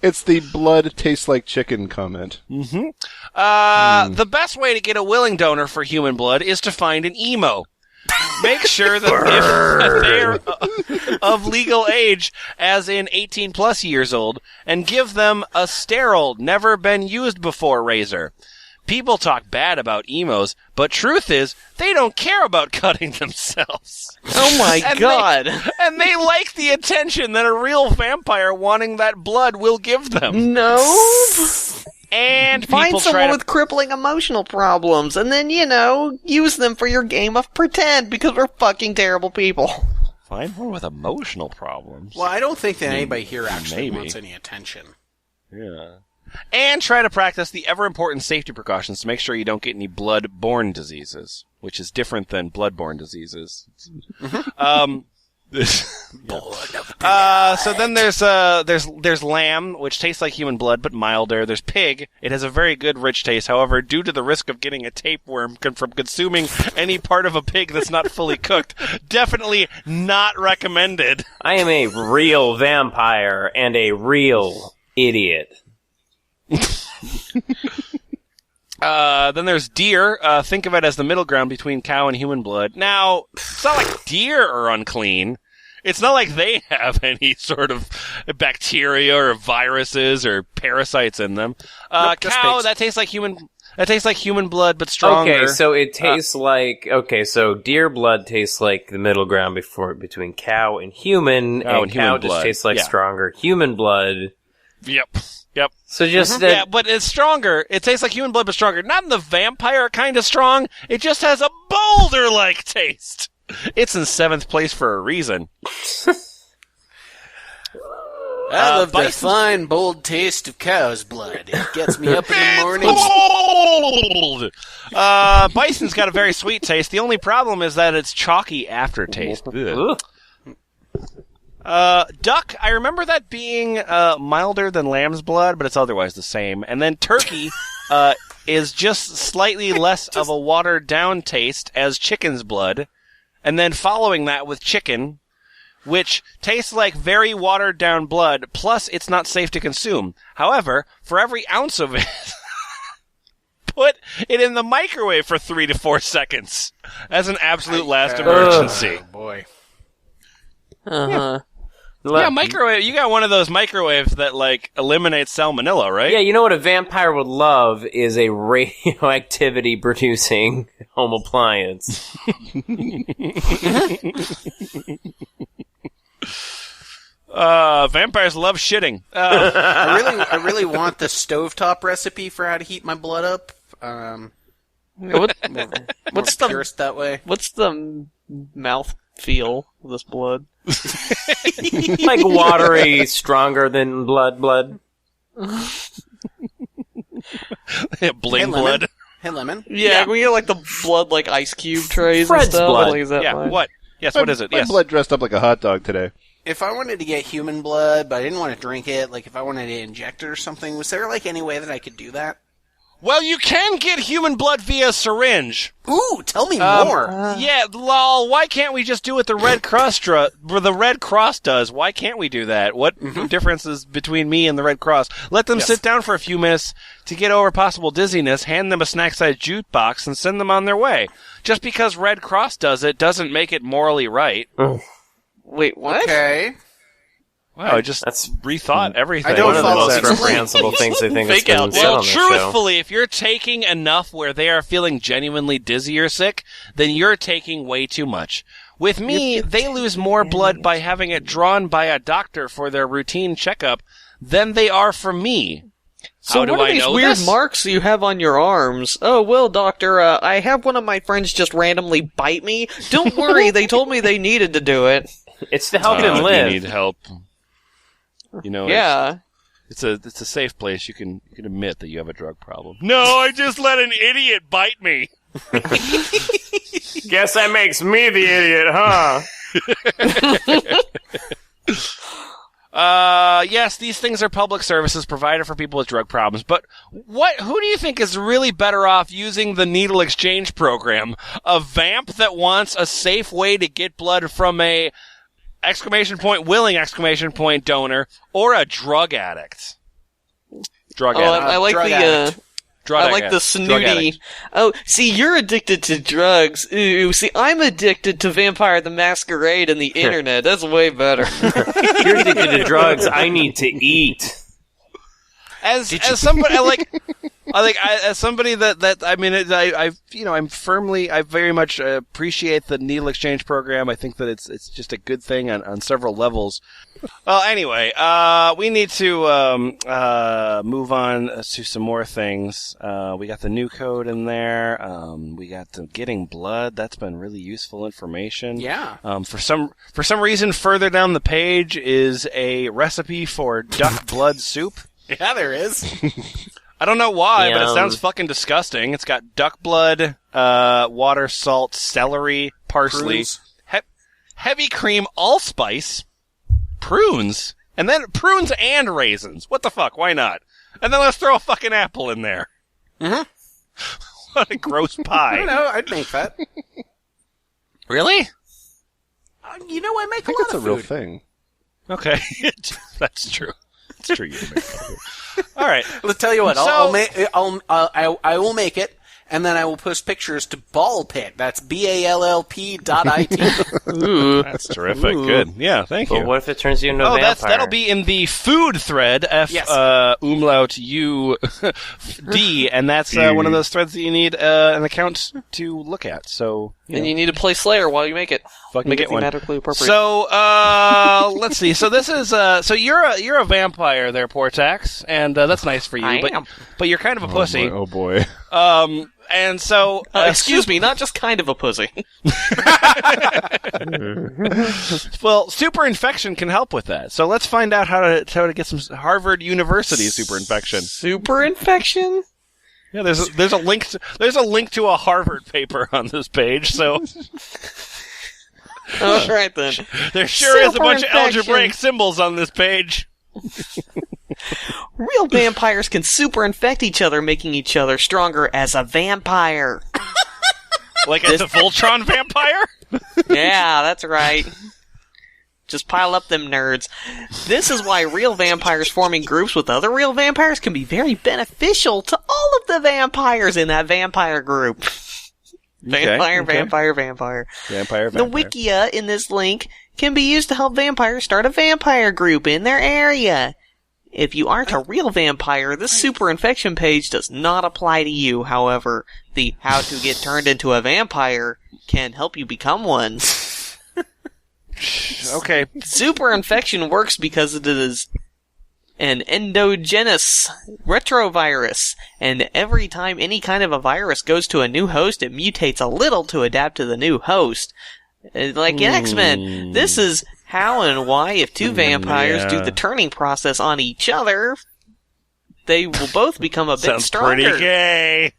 It's the blood tastes like chicken comment. The best way to get a willing donor for human blood is to find an emo. Make sure that if they're of legal age, as in 18 plus years old, and give them a sterile, never been used before razor. People talk bad about emos, but truth is, they don't care about cutting themselves. Oh my God. And they like the attention that a real vampire wanting that blood will give them. No. And Find people someone with crippling emotional problems, and then, use them for your game of pretend, because we're fucking terrible people. Find one with emotional problems. Well, I don't think that anybody here actually wants any attention. Yeah. And try to practice the ever-important safety precautions to make sure you don't get any blood-borne diseases, which is different than blood-borne diseases. So then there's lamb, which tastes like human blood but milder. There's pig. It has a very good rich taste. However, due to the risk of getting a tapeworm from consuming any part of a pig that's not fully cooked, definitely not recommended. I am a real vampire and a real idiot. Then there's deer. Think of it as the middle ground between cow and human blood. Now, it's not like deer are unclean. It's not like they have any sort of bacteria or viruses or parasites in them. Cow, that tastes like human blood, but stronger. Okay, so it tastes so deer blood tastes like the middle ground between cow and human, and cow just tastes like stronger human blood. Yep. So just yeah, but it's stronger. It tastes like human blood, but stronger. Not in the vampire kind of strong. It just has a boulder-like taste. It's in 7th place for a reason. I love the fine, bold taste of cow's blood. It gets me up in the morning. Bison's got a very sweet taste. The only problem is that it's chalky aftertaste. Duck, I remember that being milder than lamb's blood, but it's otherwise the same. And then turkey is just slightly less of a watered-down taste as chicken's blood. And then following that with chicken, which tastes like very watered-down blood, plus it's not safe to consume. However, for every ounce of it, put it in the microwave for 3 to 4 seconds as an absolute last emergency. Oh, boy. Uh-huh. Yeah, microwave. You got one of those microwaves that, eliminates salmonella, right? Yeah, you know what a vampire would love is a radioactivity-producing home appliance. Vampires love shitting. I really want the stovetop recipe for how to heat my blood up. What's purist that way? What's the mouth feel of this blood? Like watery, stronger than blood. Bling blood. Hey, Lemon. Yeah, we get the blood ice cube trays Fred's and stuff. blood. Is that fine? What? Yes, what is it? My Yes. blood dressed up like a hot dog today. If I wanted to get human blood, but I didn't want to drink it, if I wanted to inject it or something, was there any way that I could do that? Well, you can get human blood via syringe. Ooh, tell me more. Yeah, lol. Why can't we just do what the Red Cross does? Why can't we do that? What difference is between me and the Red Cross? Let them sit down for a few minutes to get over possible dizziness, hand them a snack-sized jukebox, and send them on their way. Just because Red Cross does it doesn't make it morally right. Wait, what? Okay. Wow, I just rethought everything. I don't One of the follow most that. reprehensible things I think that's Fake been out. said Well, on this show. truthfully, if you're taking enough where they are feeling genuinely dizzy or sick, then you're taking way too much. With me, they lose more blood by having it drawn by a doctor for their routine checkup than they are from me. So How do what are I these know weird this? marks you have on your arms? Oh, well, doctor, I have one of my friends just randomly bite me. Don't worry, they told me they needed to do it. It's to help them live. You need help. Yeah. It's a safe place. You can admit that you have a drug problem. No, I just let an idiot bite me. Guess that makes me the idiot, huh? Yes, these things are public services provided for people with drug problems, but who do you think is really better off using the needle exchange program? A vamp that wants a safe way to get blood from a willing donor, or a drug addict? I like the snooty. Oh, see, you're addicted to drugs. Ooh, see, I'm addicted to Vampire the Masquerade and the internet. That's way better. You're addicted to drugs. I need to eat. As somebody as somebody I very much appreciate the needle exchange program. I think that it's just a good thing on several levels. Well, anyway, we need to move on to some more things. We got the new code in there. We got the getting blood. That's been really useful information. Yeah. For some reason, further down the page is a recipe for duck blood soup. Yeah, there is. I don't know why, but it sounds fucking disgusting. It's got duck blood, water, salt, celery, parsley, heavy cream, allspice, prunes, and then prunes and raisins. What the fuck? Why not? And then let's throw a fucking apple in there. Mm-hmm. What a gross pie. I don't know. I'd make that. Really? I make a lot That's of a real food. thing. Okay. That's true. It's true. You can make that. All right. Let's tell you what. So- I will make it, and then I will post pictures to Ballpit. That's BALLP.IT. Ooh. That's terrific. Good. Yeah, thank you. But what if it turns you into a vampire? That'll be in the food thread, Yes. umlaut U D, and that's one of those threads that you need an account to look at. So And you need to play Slayer while you make it. fucking Make get it one. thematically appropriate. So let's see. So this is so you're a vampire there, Portax, and that's nice for you. I but am. but you're kind of a pussy. Oh boy. And so Excuse me, not just kind of a pussy. Well, super infection can help with that. So let's find out how to get some Harvard University super infection. Super infection? Yeah, there's a link to a Harvard paper on this page. So All right then. there sure is a bunch of Super infection. algebraic symbols on this page. Real vampires can super infect each other, making each other stronger as a vampire. Like as a Voltron vampire? Yeah, that's right. Just pile up them nerds. This is why real vampires forming groups with other real vampires can be very beneficial to all of the vampires in that vampire group. Vampire. Vampire. The Wikia in this link can be used to help vampires start a vampire group in their area. If you aren't a real vampire, this super infection page does not apply to you. However, the how to get turned into a vampire can help you become one. Okay. Super infection works because it is an endogenous retrovirus, and every time any kind of a virus goes to a new host, it mutates a little to adapt to the new host. Like in X-Men, this is how and why if two vampires do the turning process on each other, they will both become a bit Sounds stronger. pretty gay.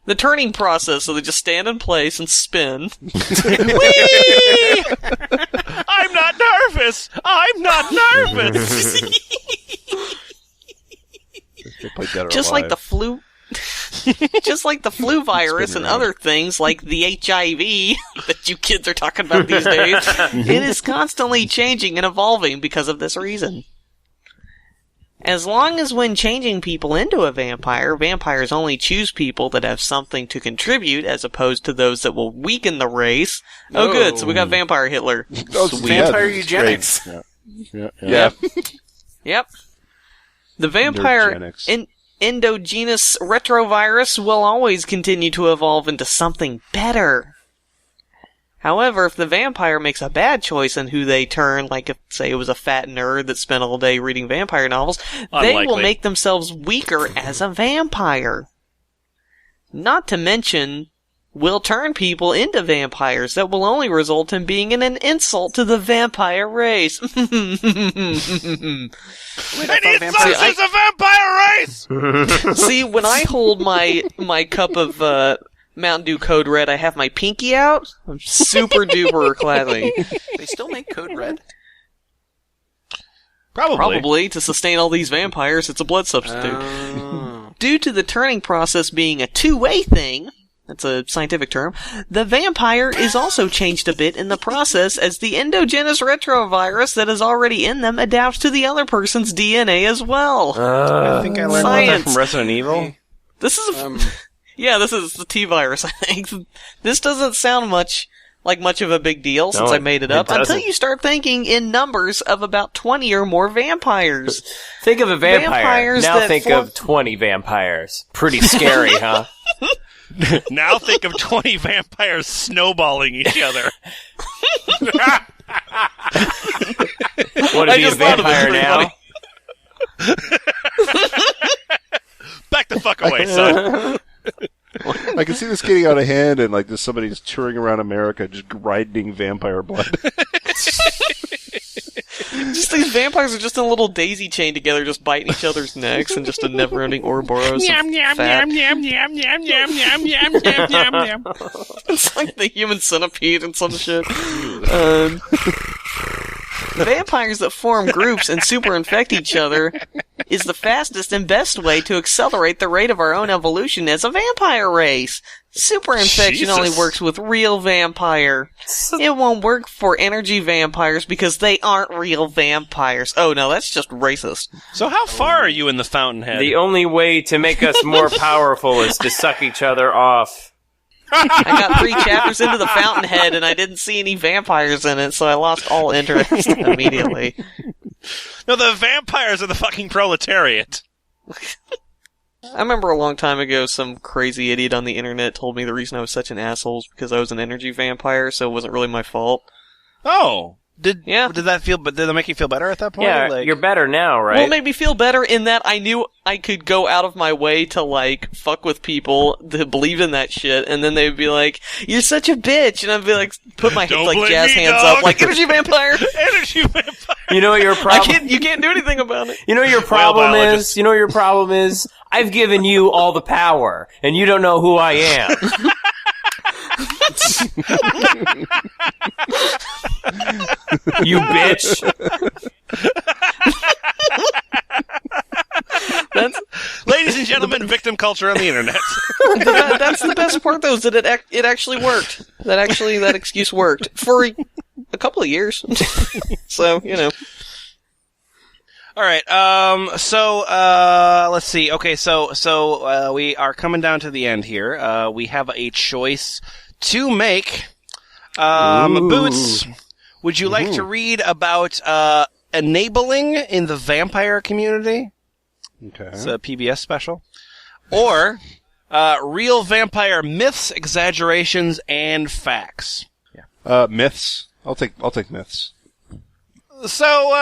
The turning process, so they just stand in place and spin. Whee! I'm not nervous. I'm not nervous. They play Dead or Just Alive. like the flu. Just like the flu virus and other things like the HIV that you kids are talking about these days, it is constantly changing and evolving because of this reason. As long as when changing people into a vampire, vampires only choose people that have something to contribute as opposed to those that will weaken the race. Oh, good. So we got Vampire Hitler. Vampire eugenics. Yeah. Yep. The vampire Eugenics. endogenous retrovirus will always continue to evolve into something better. However, if the vampire makes a bad choice in who they turn, like if, say, it was a fat nerd that spent all day reading vampire novels, they will Unlikely. make themselves weaker as a vampire. Not to mention, will turn people into vampires that will only result in being an insult to the vampire race. And he sucks as a vampire race! See, when I hold my cup of Mountain Dew Code Red, I have my pinky out. I'm super duper classy. They still make Code Red? Probably to sustain all these vampires, it's a blood substitute. Due to the turning process being a two-way thing, that's a scientific term, the vampire is also changed a bit in the process as the endogenous retrovirus that is already in them adapts to the other person's DNA as well. I think I learned about that from Resident Evil. This is this is the T-virus, I think. This doesn't sound much of a big deal since I made it up until you start thinking in numbers of about 20 or more vampires. Think of a vampire. Now think of 20 vampires. Pretty scary, huh? Now think of 20 vampires snowballing each other. What, to be a vampire now? Back the fuck away, son. I can see this getting out of hand, and like there's somebody just touring around America, just grinding vampire blood. Just these vampires are just in a little daisy chain together, just biting each other's necks, and just a never-ending Ouroboros of fat. It's like the human centipede and some shit. Vampires that form groups and super-infect each other is the fastest and best way to accelerate the rate of our own evolution as a vampire race. Super-infection only works with real vampire. It won't work for energy vampires because they aren't real vampires. Oh no, that's just racist. So how far are you in the Fountainhead? The only way to make us more powerful is to suck each other off. I got 3 chapters into the Fountainhead and I didn't see any vampires in it, so I lost all interest immediately. No, the vampires are the fucking proletariat. I remember a long time ago some crazy idiot on the internet told me the reason I was such an asshole was because I was an energy vampire, so it wasn't really my fault. Oh. Did that make you feel better at that point? Yeah, you're better now, right? Well, it made me feel better in that I knew I could go out of my way to, like, fuck with people to believe in that shit, and then they'd be like, "You're such a bitch," and I'd be like, put my jazz hands up, like, energy vampire! Energy vampire! You know what your problem... You can't do anything about it. You know what your problem is? You know what your problem is? I've given you all the power, and you don't know who I am. You bitch. Ladies and gentlemen, victim culture on the internet. That's the best part, though, is that it actually worked. That excuse worked for a couple of years. So, you know. All right. Let's see. Okay. So we are coming down to the end here. We have a choice to make. Boots, would you like to read about enabling in the vampire community? Okay. It's a PBS special. Or real vampire myths, exaggerations, and facts. Yeah. Myths. I'll take myths. So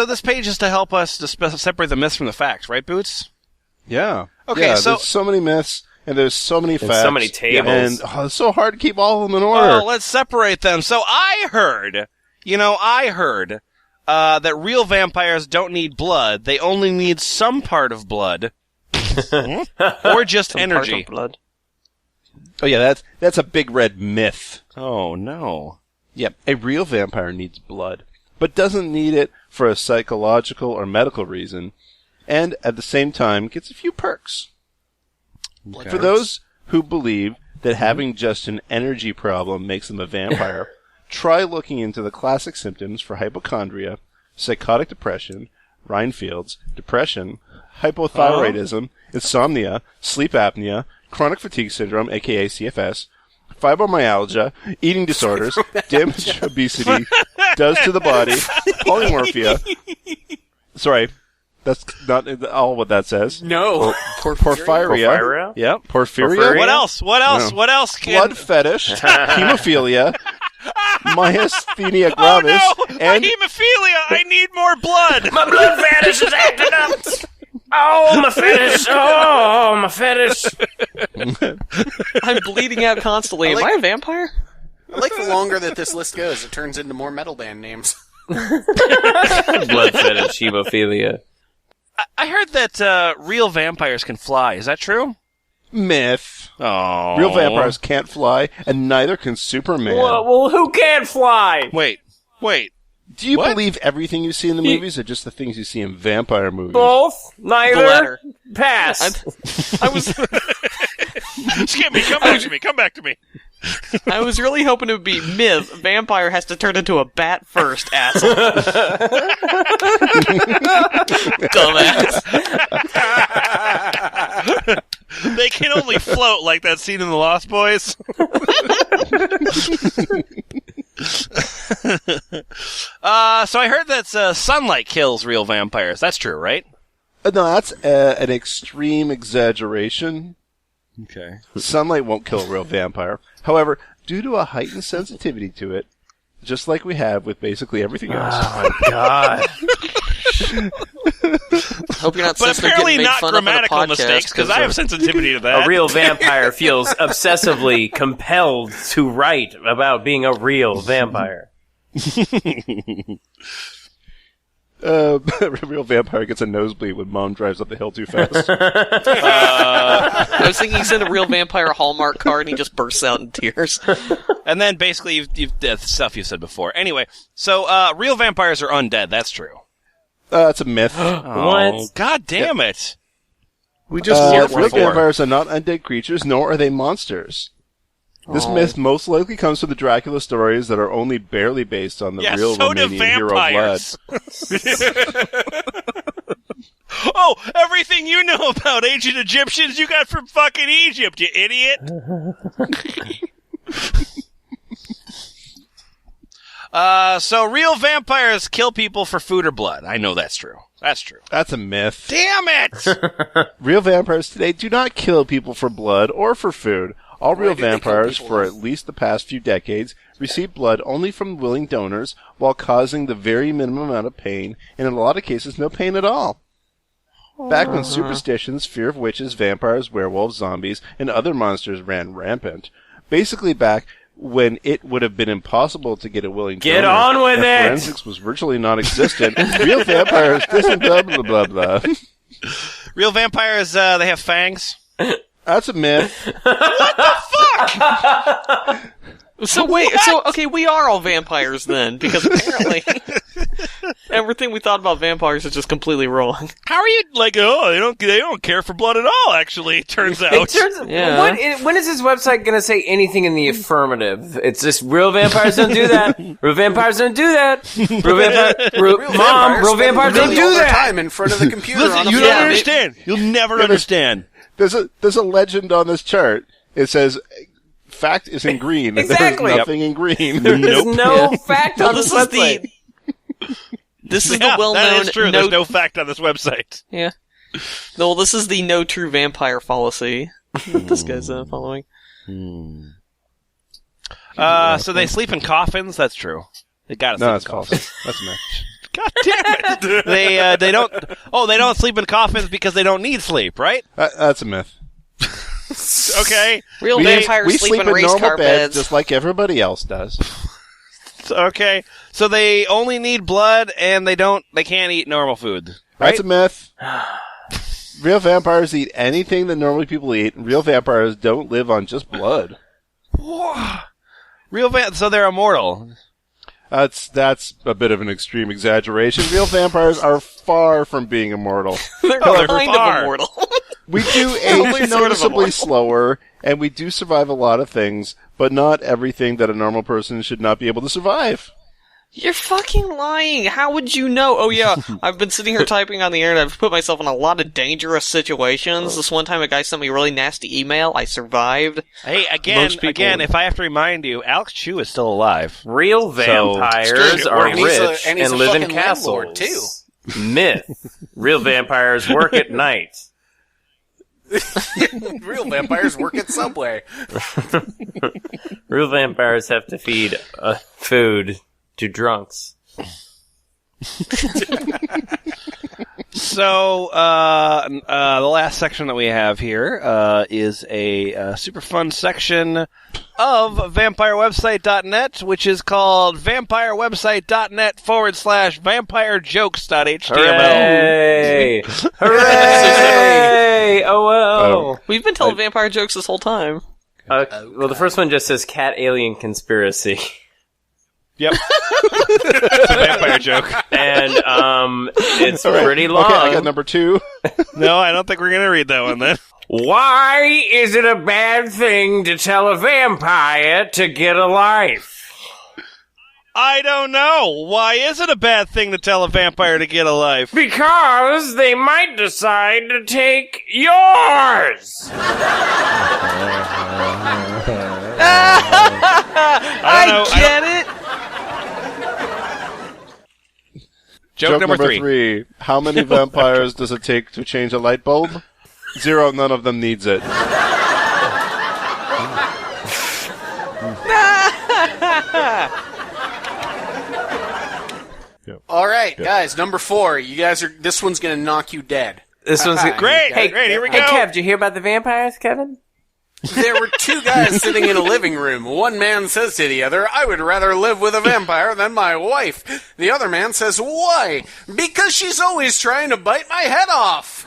this page is to help us to separate the myths from the facts, right, Boots? Yeah. Okay, yeah, so there's so many myths, and there's so many facts. so many tables. And it's so hard to keep all of them in order. Well, let's separate them. So I heard that real vampires don't need blood. They only need some part of blood. Or just Some energy. part of blood. Oh yeah, that's a big red myth. Oh, no. Yep, a real vampire needs blood, but doesn't need it for a psychological or medical reason, and at the same time gets a few perks. Okay. For those who believe that having just an energy problem makes them a vampire, try looking into the classic symptoms for hypochondria, psychotic depression, Reinfeld's, depression, hypothyroidism, insomnia, sleep apnea, chronic fatigue syndrome, aka CFS, fibromyalgia, eating disorders, damage obesity does to the body, polymorphia. Sorry, that's not all what that says. No. Porphyria. Yep. Porphyria. What else? What else? No. What else? Blood fetish, hemophilia, myasthenia gravis, Oh no! and My hemophilia! I need more blood! My blood fetish is acting up! Oh, my fetish! Oh, my fetish! I'm bleeding out constantly. Am I a vampire? I like the longer that this list goes, it turns into more metal band names. Blood fetish, hemophilia. I heard that real vampires can fly. Is that true? myth. Oh. Real vampires can't fly, and neither can Superman. Well, who can't fly? Wait. Do you believe everything you see in the movies, or just the things you see in vampire movies? Both. Neither. The latter. Pass. I was Skip me. Come back to me. Come back to me. I was really hoping it would be myth. Vampire has to turn into a bat first, asshole. Dumbass. They can only float like that scene in The Lost Boys. So I heard that sunlight kills real vampires. That's true, right? No, that's an extreme exaggeration. Okay. Sunlight won't kill a real vampire. However, due to a heightened sensitivity to it, just like we have with basically everything else. Oh, my God. Hope you're not But sensitive apparently getting made not fun of on a grammatical podcast, mistakes, because I have sensitivity to that. A real vampire feels obsessively compelled to write about being a real vampire. A real vampire gets a nosebleed when mom drives up the hill too fast. I was thinking you send a real vampire Hallmark card and he just bursts out in tears. And then basically, you've stuff you said before. Anyway, so real vampires are undead. That's true. That's a myth. Oh, God damn it. We just warned real before. vampires are not undead creatures, nor are they monsters. This myth most likely comes from the Dracula stories that are only barely based on the real so do Romanian hero blood. vampires. Oh, everything you know about ancient Egyptians you got from fucking Egypt, you idiot. So real vampires kill people for food or blood. I know that's true. That's true. That's a myth. Damn it! Real vampires today do not kill people for blood or for food. All real vampires, for at least the past few decades, receive blood only from willing donors while causing the very minimum amount of pain, and in a lot of cases, no pain at all. Back when superstitions, fear of witches, vampires, werewolves, zombies, and other monsters ran rampant, basically back when it would have been impossible to get a willing donor, Get on with and it! forensics was virtually non-existent, real vampires, this and blah, blah, blah, blah. Real vampires, they have fangs. That's a myth. So okay, we are all vampires then, because apparently everything we thought about vampires is just completely wrong. How are you like? Oh, they don't care for blood at all. Actually, it turns out. When is this website going to say anything in the affirmative? It's just real vampires don't do that. Real vampires don't do that. Real vampires don't do that. Time in front of the computer. Listen, you don't understand. You'll never understand. There's a legend on this chart. It says, fact is in green. Exactly. There's nothing in green. There's no fact on this website. This is the well-known... That is true. There's no fact on this website. Yeah. No, this is the no true vampire fallacy. This guy's following. So they sleep in coffins? That's true. They gotta sleep in coffins. That's myth. God damn it! They don't. Oh, they don't sleep in coffins because they don't need sleep, right? That's a myth. Okay. Real vampires we sleep in in race normal car beds beds. just like everybody else does. Okay. So they only need blood, and they can't eat normal food. Right? That's a myth. Real vampires eat anything that normally people eat. And real vampires don't live on just blood. So they're immortal. That's a bit of an extreme exaggeration. Real vampires are far from being immortal. They're kind of immortal. We do age noticeably slower, and we do survive a lot of things, but not everything that a normal person should not be able to survive. You're fucking lying. How would you know? Oh yeah, I've been sitting here typing on the internet. I've put myself in a lot of dangerous situations. This one time a guy sent me a really nasty email. I survived. Hey, again, if I have to remind you, Alex Chu is still alive. Real vampires are rich and live in castles. Too. Myth. Real vampires work at night. Real vampires work at Subway. Real vampires have to feed food to drunks. So, the last section that we have here is a super fun section of vampirewebsite.net, which is called vampirewebsite.net/vampirejokes.html. Hooray! Hooray! Oh. We've been telling vampire jokes this whole time. Well, the first one just says cat alien conspiracy. Yep. It's a vampire joke. And it's All right. pretty long. Okay, I got number 2. No, I don't think we're going to read that one then. Why is it a bad thing to tell a vampire to get a life? I don't know. Why is it a bad thing to tell a vampire to get a life? Because they might decide to take yours. I get it. Joke number 3. How many vampires does it take to change a light bulb? 0. None of them needs it. All right, guys, number 4. You guys are. This one's gonna knock you dead. This one's Great. Hey, Great. Here we Hey, go. Kev, did you hear about the vampires, Kevin? There were 2 guys sitting in a living room. One man says to the other, "I would rather live with a vampire than my wife." The other man says, "Why?" "Because she's always trying to bite my head off."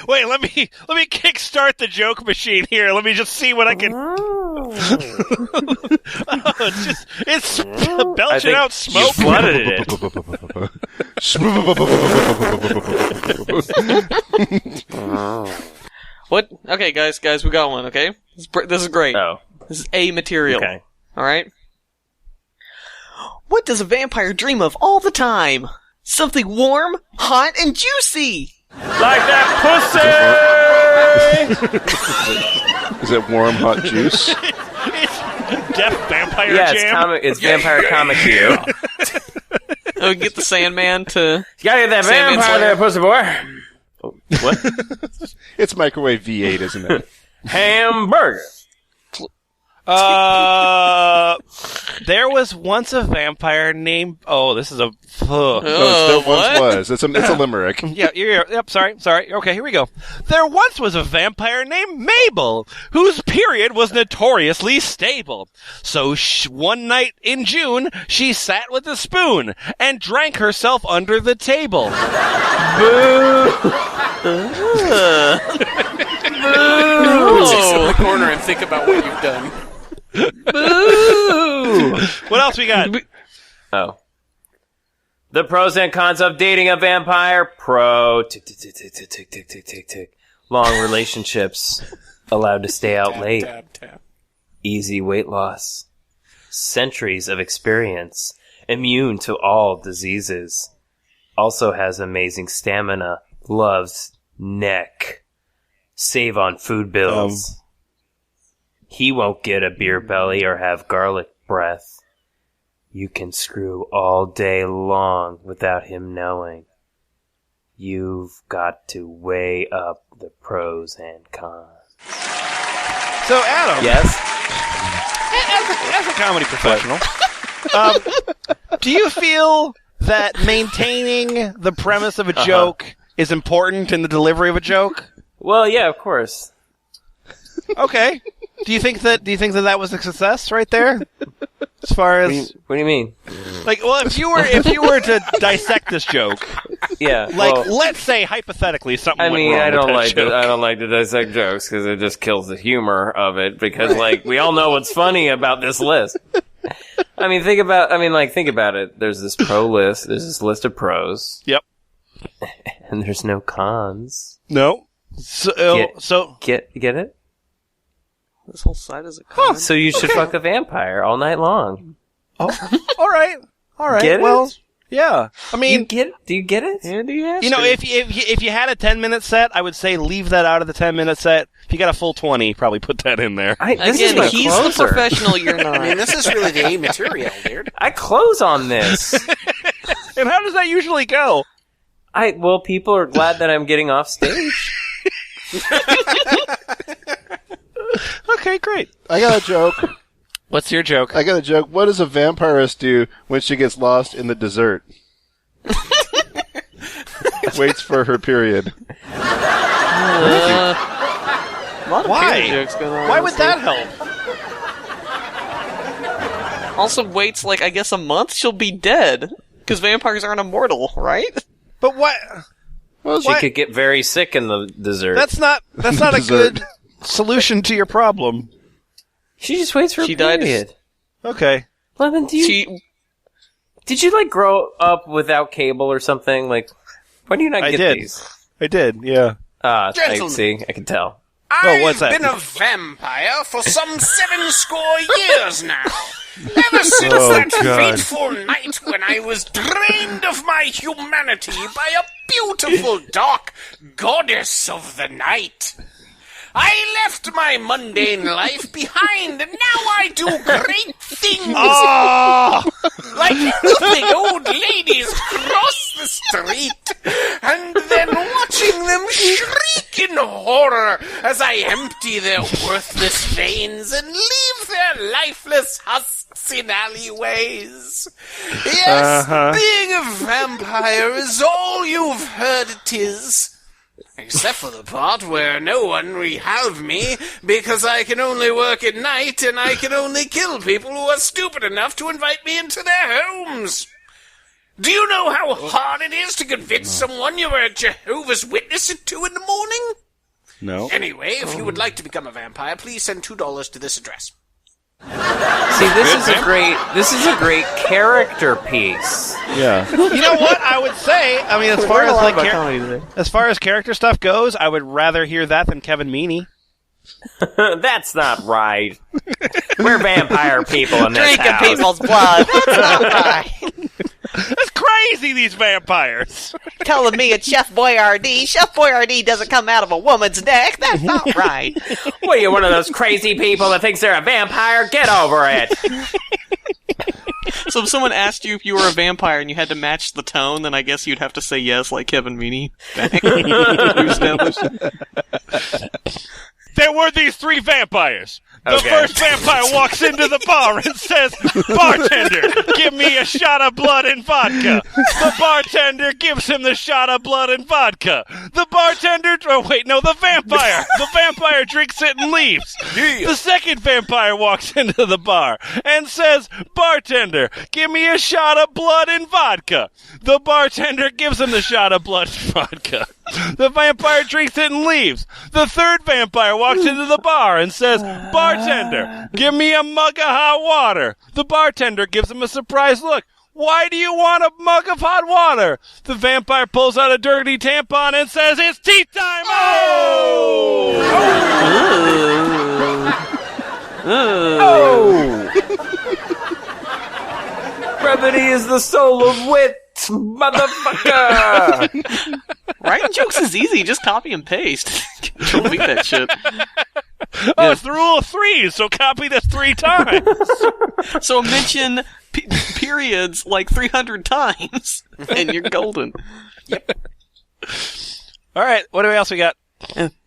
Wait, let me kickstart the joke machine here. Let me just see what I can. It's belching out smoke. You flooded it. What? Okay, guys, we got one. Okay, this is great. Oh, This is A material. okay. All right. What does a vampire dream of all the time? Something warm, hot, and juicy. Like that pussy! Is it warm, hot juice? It's Deaf Vampire Yeah, Jam. it's Vampire Comic Q. Oh, get the Sandman to. You gotta get that Sandman vampire there, pussy boy. Oh, what? It's microwave V8, isn't it? Hamburger. There was once a vampire named. Oh, this is a. No, there once was. It's a limerick. Yeah, yep, sorry. Okay, here we go. There once was a vampire named Mabel, whose period was notoriously stable. So one night in June, she sat with a spoon and drank herself under the table. Sit in the corner and think about what you've done. Boo! What else we got? Oh. The pros and cons of dating a vampire. Pro. Tick, tick, tick, tick, tick, tick, tick, tick, tick, tick. Long relationships. Allowed to stay out late. Tap. Easy weight loss. Centuries of experience. Immune to all diseases. Also has amazing stamina. Loves neck. Save on food bills. He won't get a beer belly or have garlic breath. You can screw all day long without him knowing. You've got to weigh up the pros and cons. So, Adam. Yes? As a comedy professional, do you feel that maintaining the premise of a joke is important in the delivery of a joke? Well, yeah, of course. Okay. Do you think that was a success right there? As far as What do you mean? like, well, if you were to dissect this joke, Yeah. like, well, let's say hypothetically something. I went mean, wrong I with don't that like joke. I don't like to dissect jokes because it just kills the humor of it. Because like we all know what's funny about this list. I mean, think about it. There's this pro list. There's this list of pros. Yep. And there's no cons. No. So Get it? This whole side is a con. So you should fuck a vampire all night long. all right. Get it? Well, yeah. I mean, Do you get it? Andy has you know, to. if you had a 10-minute set, I would say leave that out of the 10-minute set. If you got a full 20, probably put that in there. This is Again, my he's closer. the professional. You're not. I mean, this is really the A material, dude. I close on this. And how does that usually go? Well, people are glad that I'm getting off stage. Okay, great. I got a joke. What's your joke? What does a vampirist do when she gets lost in the desert? Waits for her period. A lot of Why? period jokes going on, Why would honestly. that help? Also, waits like I guess a month. She'll be dead because vampires aren't immortal, right? But what? Well, She could get very sick in the dessert. That's not a good solution to your problem. She just waits for a period. Okay. Lemon, did you like grow up without cable or something? Like, why do you not get these? I did, yeah. I Gentlemen. see. I can tell. what's that? I've been a vampire for some 70 years now. Ever since that fateful night when I was drained of my humanity by a beautiful dark goddess of the night. I left my mundane life behind, and now I do great things. Like helping old ladies cross the street, and then watching them shriek in horror as I empty their worthless veins and leave their lifeless husks in alleyways. Yes, being a vampire is all you've heard it is. Except for the part where no one will have me, because I can only work at night and I can only kill people who are stupid enough to invite me into their homes. Do you know how hard it is to convince someone you're a Jehovah's Witness at 2 in the morning? No. Anyway, if you would like to become a vampire, please send $2 to this address. See, this is a great character piece. Yeah. You know what I would say? I mean, as far as character stuff goes, I would rather hear that than Kevin Meaney. That's not right. We're vampire people in this Drinking house. people's blood. That's not right. That's crazy, these vampires. Telling me it's Chef Boyardee. Chef Boyardee doesn't come out of a woman's neck. That's not right. What, you're one of those crazy people that thinks they're a vampire? Get over it. So if someone asked you if you were a vampire and you had to match the tone, then I guess you'd have to say yes, like Kevin Meaney. There were these 3 vampires. The Okay. first vampire walks into the bar and says, "Bartender, give me a shot of blood and vodka." The bartender gives him the shot of blood and vodka. The vampire drinks it and leaves. The second vampire walks into the bar and says, "Bartender, give me a shot of blood and vodka." The bartender gives him the shot of blood and vodka. The vampire drinks it and leaves. The third vampire walks into the bar and says, "Bartender, give me a mug of hot water." The bartender gives him a surprised look. "Why do you want a mug of hot water?" The vampire pulls out a dirty tampon and says, "It's tea time!" Brevity is the soul of wit, motherfucker. Writing jokes is easy. Just copy and paste. Delete that shit. Oh, it's the rule of 3, so copy this 3 times. So mention periods like 300 times, and you're golden. All right, what else we got?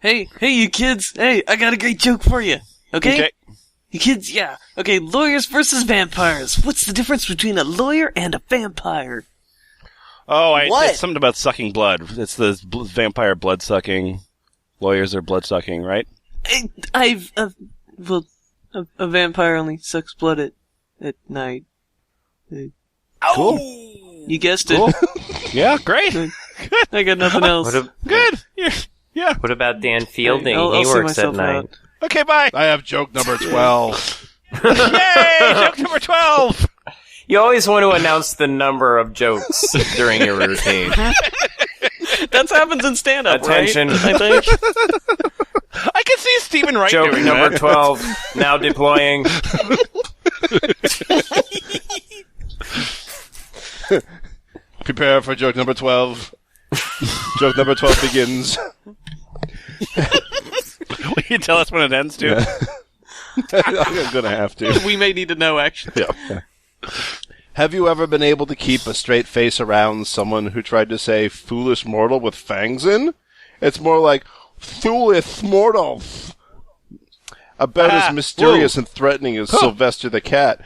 Hey, you kids. Hey, I got a great joke for you. Okay? You kids, yeah. Okay, lawyers versus vampires. What's the difference between a lawyer and a vampire? Oh, What? it's something about sucking blood. It's the vampire blood sucking. Lawyers are blood sucking, right? A vampire only sucks blood at night. Cool. You guessed Cool. it. Yeah, great. I got nothing else. Good. Yeah. What about Dan Fielding? I'll He see works at myself night. out. Okay, bye. I have joke number 12. Yay! Joke number 12. You always want to announce the number of jokes during your routine. That happens in stand-up, Attention. right? I think. I can see Stephen Wright Joke doing number that. 12, now deploying. Prepare for joke number 12. Joke number 12 begins. Will you tell us when it ends, too? I'm going to have to. We may need to know, actually. Yeah. Have you ever been able to keep a straight face around someone who tried to say foolish mortal with fangs in? It's more like foolish mortal. About as mysterious and threatening as Sylvester the Cat.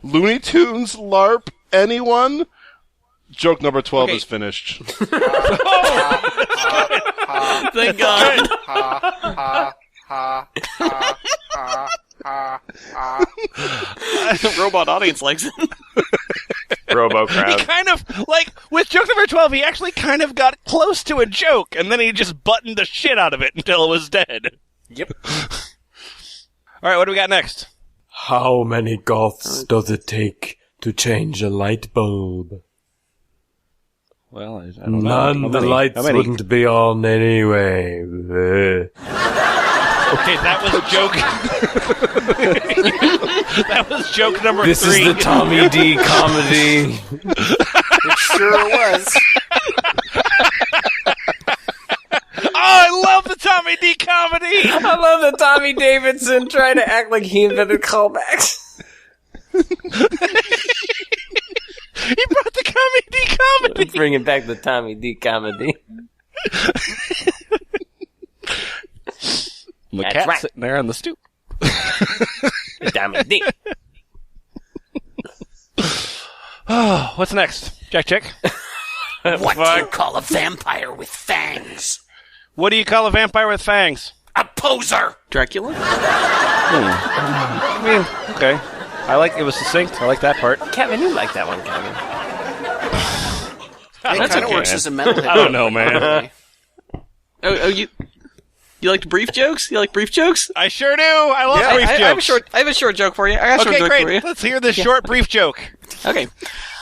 Looney Tunes LARP, anyone? Joke number 12 is finished. Thank God. The robot audience likes it. Robo He crowd. kind of, like, with joke number 12, he actually kind of got close to a joke, and then he just buttoned the shit out of it until it was dead. Yep. All right, what do we got next? How many goths does it take to change a light bulb? Well, I don't know. None, the lights wouldn't be on anyway. Okay, that was joke. That was joke number 3. This is the Tommy D comedy. It sure was. Oh, I love the Tommy D comedy! I love that Tommy Davidson trying to act like he invented callbacks. He brought the Tommy D comedy! Bringing back the Tommy D comedy. The That's cat's right. sitting there on the stoop. Tommy D. Oh, what's next? Jack, check. What do you call a vampire with fangs? What do you call a vampire with fangs? A poser! Dracula? I mean, okay. I like it was succinct. I like that part. Kevin, you like that one, Kevin. It kind of works as a metalhead. I don't know, man. Oh, you like brief jokes? You like brief jokes? I sure do. I love brief jokes. I have a short joke for you. I got a short Okay, joke great. for you. Let's hear this short, brief joke. Okay.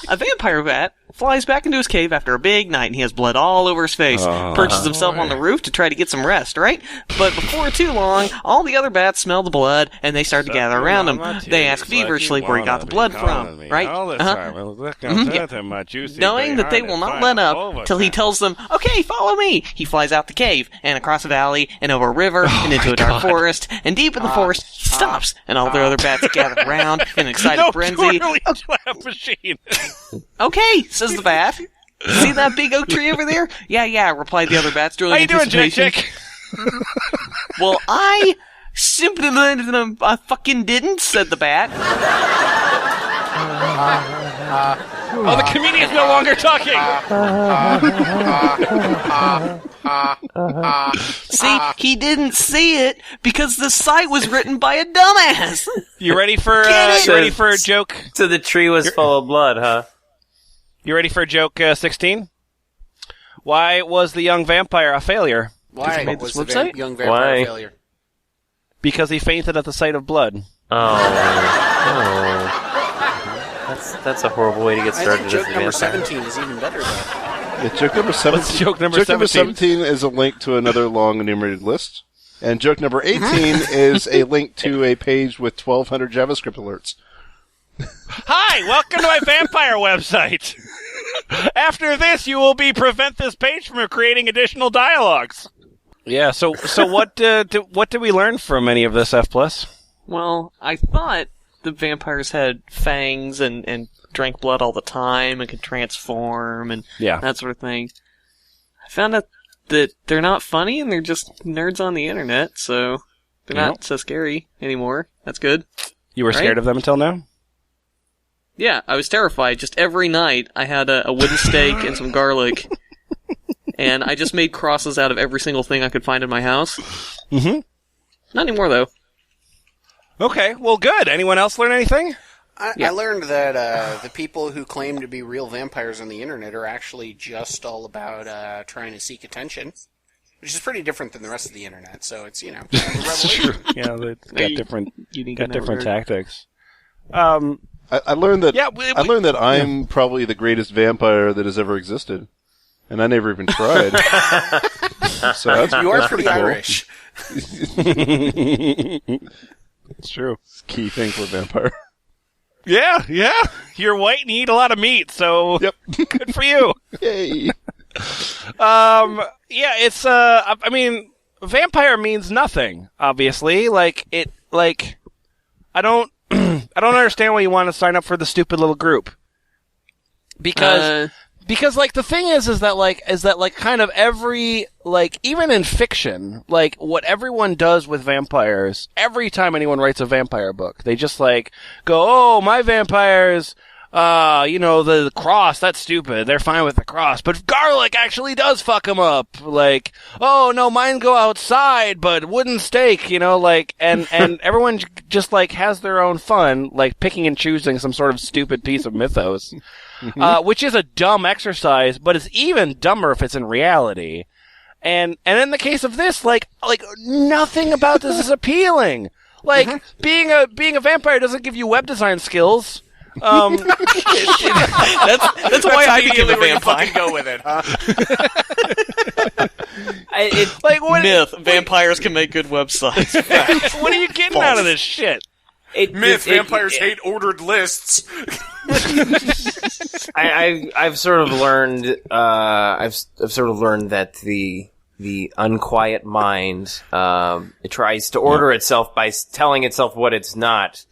A vampire bat flies back into his cave after a big night and he has blood all over his face. Perches himself on the roof to try to get some rest, right? But before too long, all the other bats smell the blood and they start to gather around him. They ask feverishly where he got the blood from, right? Knowing that they will not let up till he tells them, okay, follow me. He flies out the cave and across a valley and over a river and into a dark forest. And deep in the forest, he stops and all the other bats gather around in an excited frenzy. Slap machine. Okay, says the bat. See that big oak tree over there? Yeah, replied the other bats. How you doing, Jack? Chick? Well, I simply fucking didn't, said the bat. Oh, the comedian's no longer talking. See, he didn't see it because the site was written by a dumbass. You ready for a joke? So the tree was full of blood, huh? You ready for joke 16? Why was the young vampire a failure? Why made was this the website? young vampire Why? a failure? Because he fainted at the sight of blood. That's a horrible way to get I started think as joke a number vampire. 17 is even better, though. Yeah, joke number 17. What's joke number Joke number 17? 17 is a link to another long enumerated list. And joke number 18 is a link to a page with 1,200 JavaScript alerts. Hi, welcome to my vampire website. After this, you will prevent this page from creating additional dialogues. Yeah. So what did we learn from any of this F+? Well, I thought the vampires had fangs and drank blood all the time and could transform and that sort of thing. I found out that they're not funny and they're just nerds on the internet, so they're not so scary anymore. That's good. You were scared of them until now? Yeah, I was terrified. Just every night, I had a wooden stake and some garlic, and I just made crosses out of every single thing I could find in my house. Mm-hmm. Not anymore, though. Okay, well, good. Anyone else learn anything? I learned that the people who claim to be real vampires on the internet are actually just all about trying to seek attention, which is pretty different than the rest of the internet. So it's kind of a revelation. Yeah, they've got different tactics. I learned that I learned that I'm probably the greatest vampire that has ever existed, and I never even tried. So that's, You are that's pretty cool. Irish. It's true. It's a key thing for a vampire. Yeah. You're white and you eat a lot of meat, so Yep. good for you. Yay. Yeah, it's I mean, vampire means nothing, obviously. I don't understand why you want to sign up for the stupid little group. Because the thing is that kind of every, even in fiction, what everyone does with vampires, every time anyone writes a vampire book, they just go, oh, my vampires the cross, that's stupid. They're fine with the cross. But garlic actually does fuck them up. Like, oh, no, mine go outside, but wooden stake, and everyone just, like, has their own fun, like, picking and choosing some sort of stupid piece of mythos, which is a dumb exercise, but it's even dumber if it's in reality. And in the case of this, like nothing about this is appealing. Like, being a vampire doesn't give you web design skills. That's why I became a vampire. Fucking go with it, huh? Myth: vampires can make good websites. What are you getting out of this shit? Myth: vampires hate ordered lists. I've sort of learned. I've sort of learned that the unquiet mind it tries to order itself by telling itself what it's not.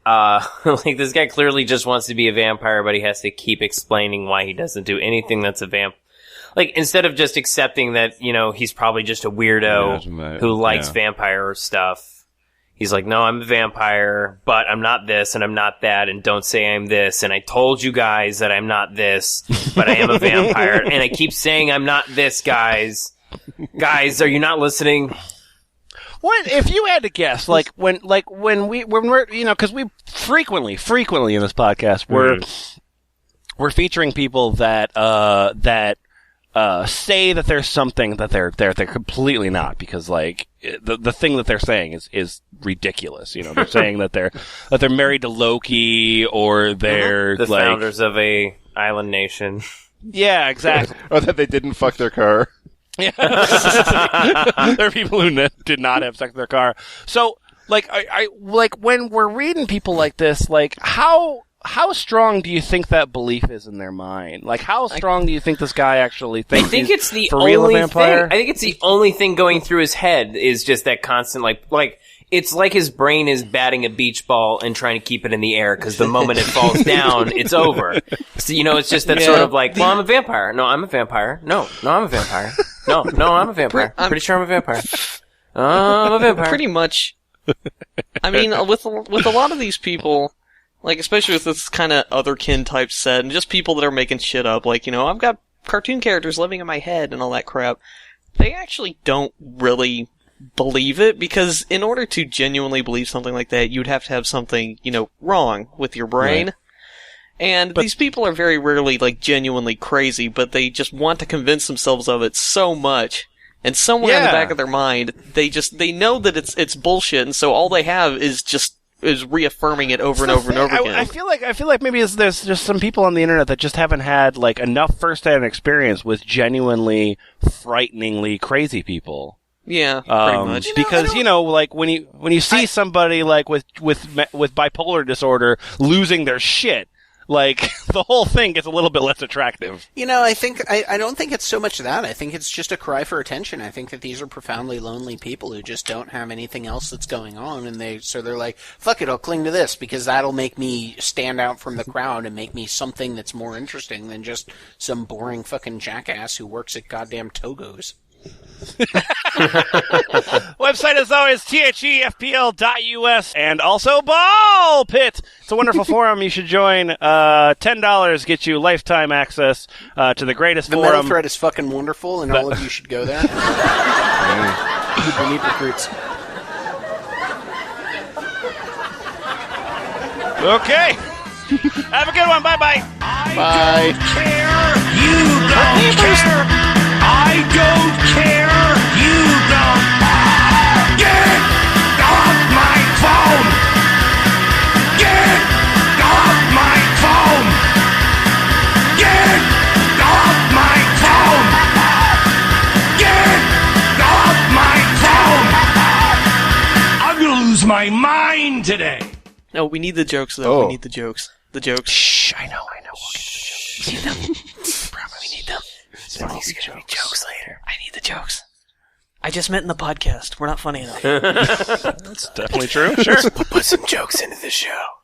Like, this guy clearly just wants to be a vampire, but he has to keep explaining why he doesn't do anything that's a vamp. Like, instead of just accepting that, he's probably just a weirdo who likes vampire stuff. He's like, no, I'm a vampire, but I'm not this and I'm not that, and don't say I'm this, and I told you guys that I'm not this, but I am a vampire, and I keep saying I'm not this, guys. Guys, are you not listening? What if you had to guess? When we're because we frequently in this podcast we're featuring people that say that there's something that they're completely not, because the thing that they're saying is ridiculous. They're saying that they're married to Loki, or they're the founders of a island nation. Yeah, exactly. Or that they didn't fuck their car. Yeah. There are people who did not have sex with their car. So, I when we're reading people like this, how strong do you think that belief is in their mind? Like, how strong do you think this guy actually thinks? I think it's the for real only a vampire? thing. I think it's the only thing going through his head is just that constant, like it's like his brain is batting a beach ball and trying to keep it in the air, because the moment it falls down, it's over. So, it's just that sort of like, well, I'm a vampire. No, I'm a vampire. No, I'm a vampire. No, I'm a vampire. I'm pretty sure I'm a vampire. I'm a vampire. Pretty much. I mean, with a lot of these people, like, especially with this kind of otherkin type set, and just people that are making shit up, like, I've got cartoon characters living in my head and all that crap, they actually don't really believe it, because in order to genuinely believe something like that, you'd have to have something, wrong with your brain. Right. And these people are very rarely, genuinely crazy, but they just want to convince themselves of it so much. And somewhere in the back of their mind, they know that it's bullshit, and so all they have is reaffirming it over and over and over again. I feel like maybe there's just some people on the internet that just haven't had, enough first-hand experience with genuinely, frighteningly crazy people. Yeah, pretty much. Because when you see somebody with bipolar disorder losing their shit, the whole thing gets a little bit less attractive. I don't think it's so much that. I think it's just a cry for attention. I think that these are profoundly lonely people who just don't have anything else that's going on, and they're like, fuck it, I'll cling to this, because that'll make me stand out from the crowd and make me something that's more interesting than just some boring fucking jackass who works at goddamn Togo's. Website, as always, thefpl.us, and also Ball Pit. It's a wonderful forum you should join. $10 gets you lifetime access to the greatest forum. The metal thread is fucking wonderful, and all of you should go there. People need recruits. Okay. Have a good one. Bye-bye. Bye. You don't care. I don't care. You don't. Get off my phone. Get off my phone. Get off my phone. Get off my phone. I'm gonna lose my mind today. No, we need the jokes, though. Oh. We need the jokes. The jokes. Shh, I know. We'll get to the jokes. We need them. We need them. There's gonna be jokes later. I need the jokes. I just meant in the podcast. We're not funny enough. That's definitely true. Sure. We'll put some jokes into the show.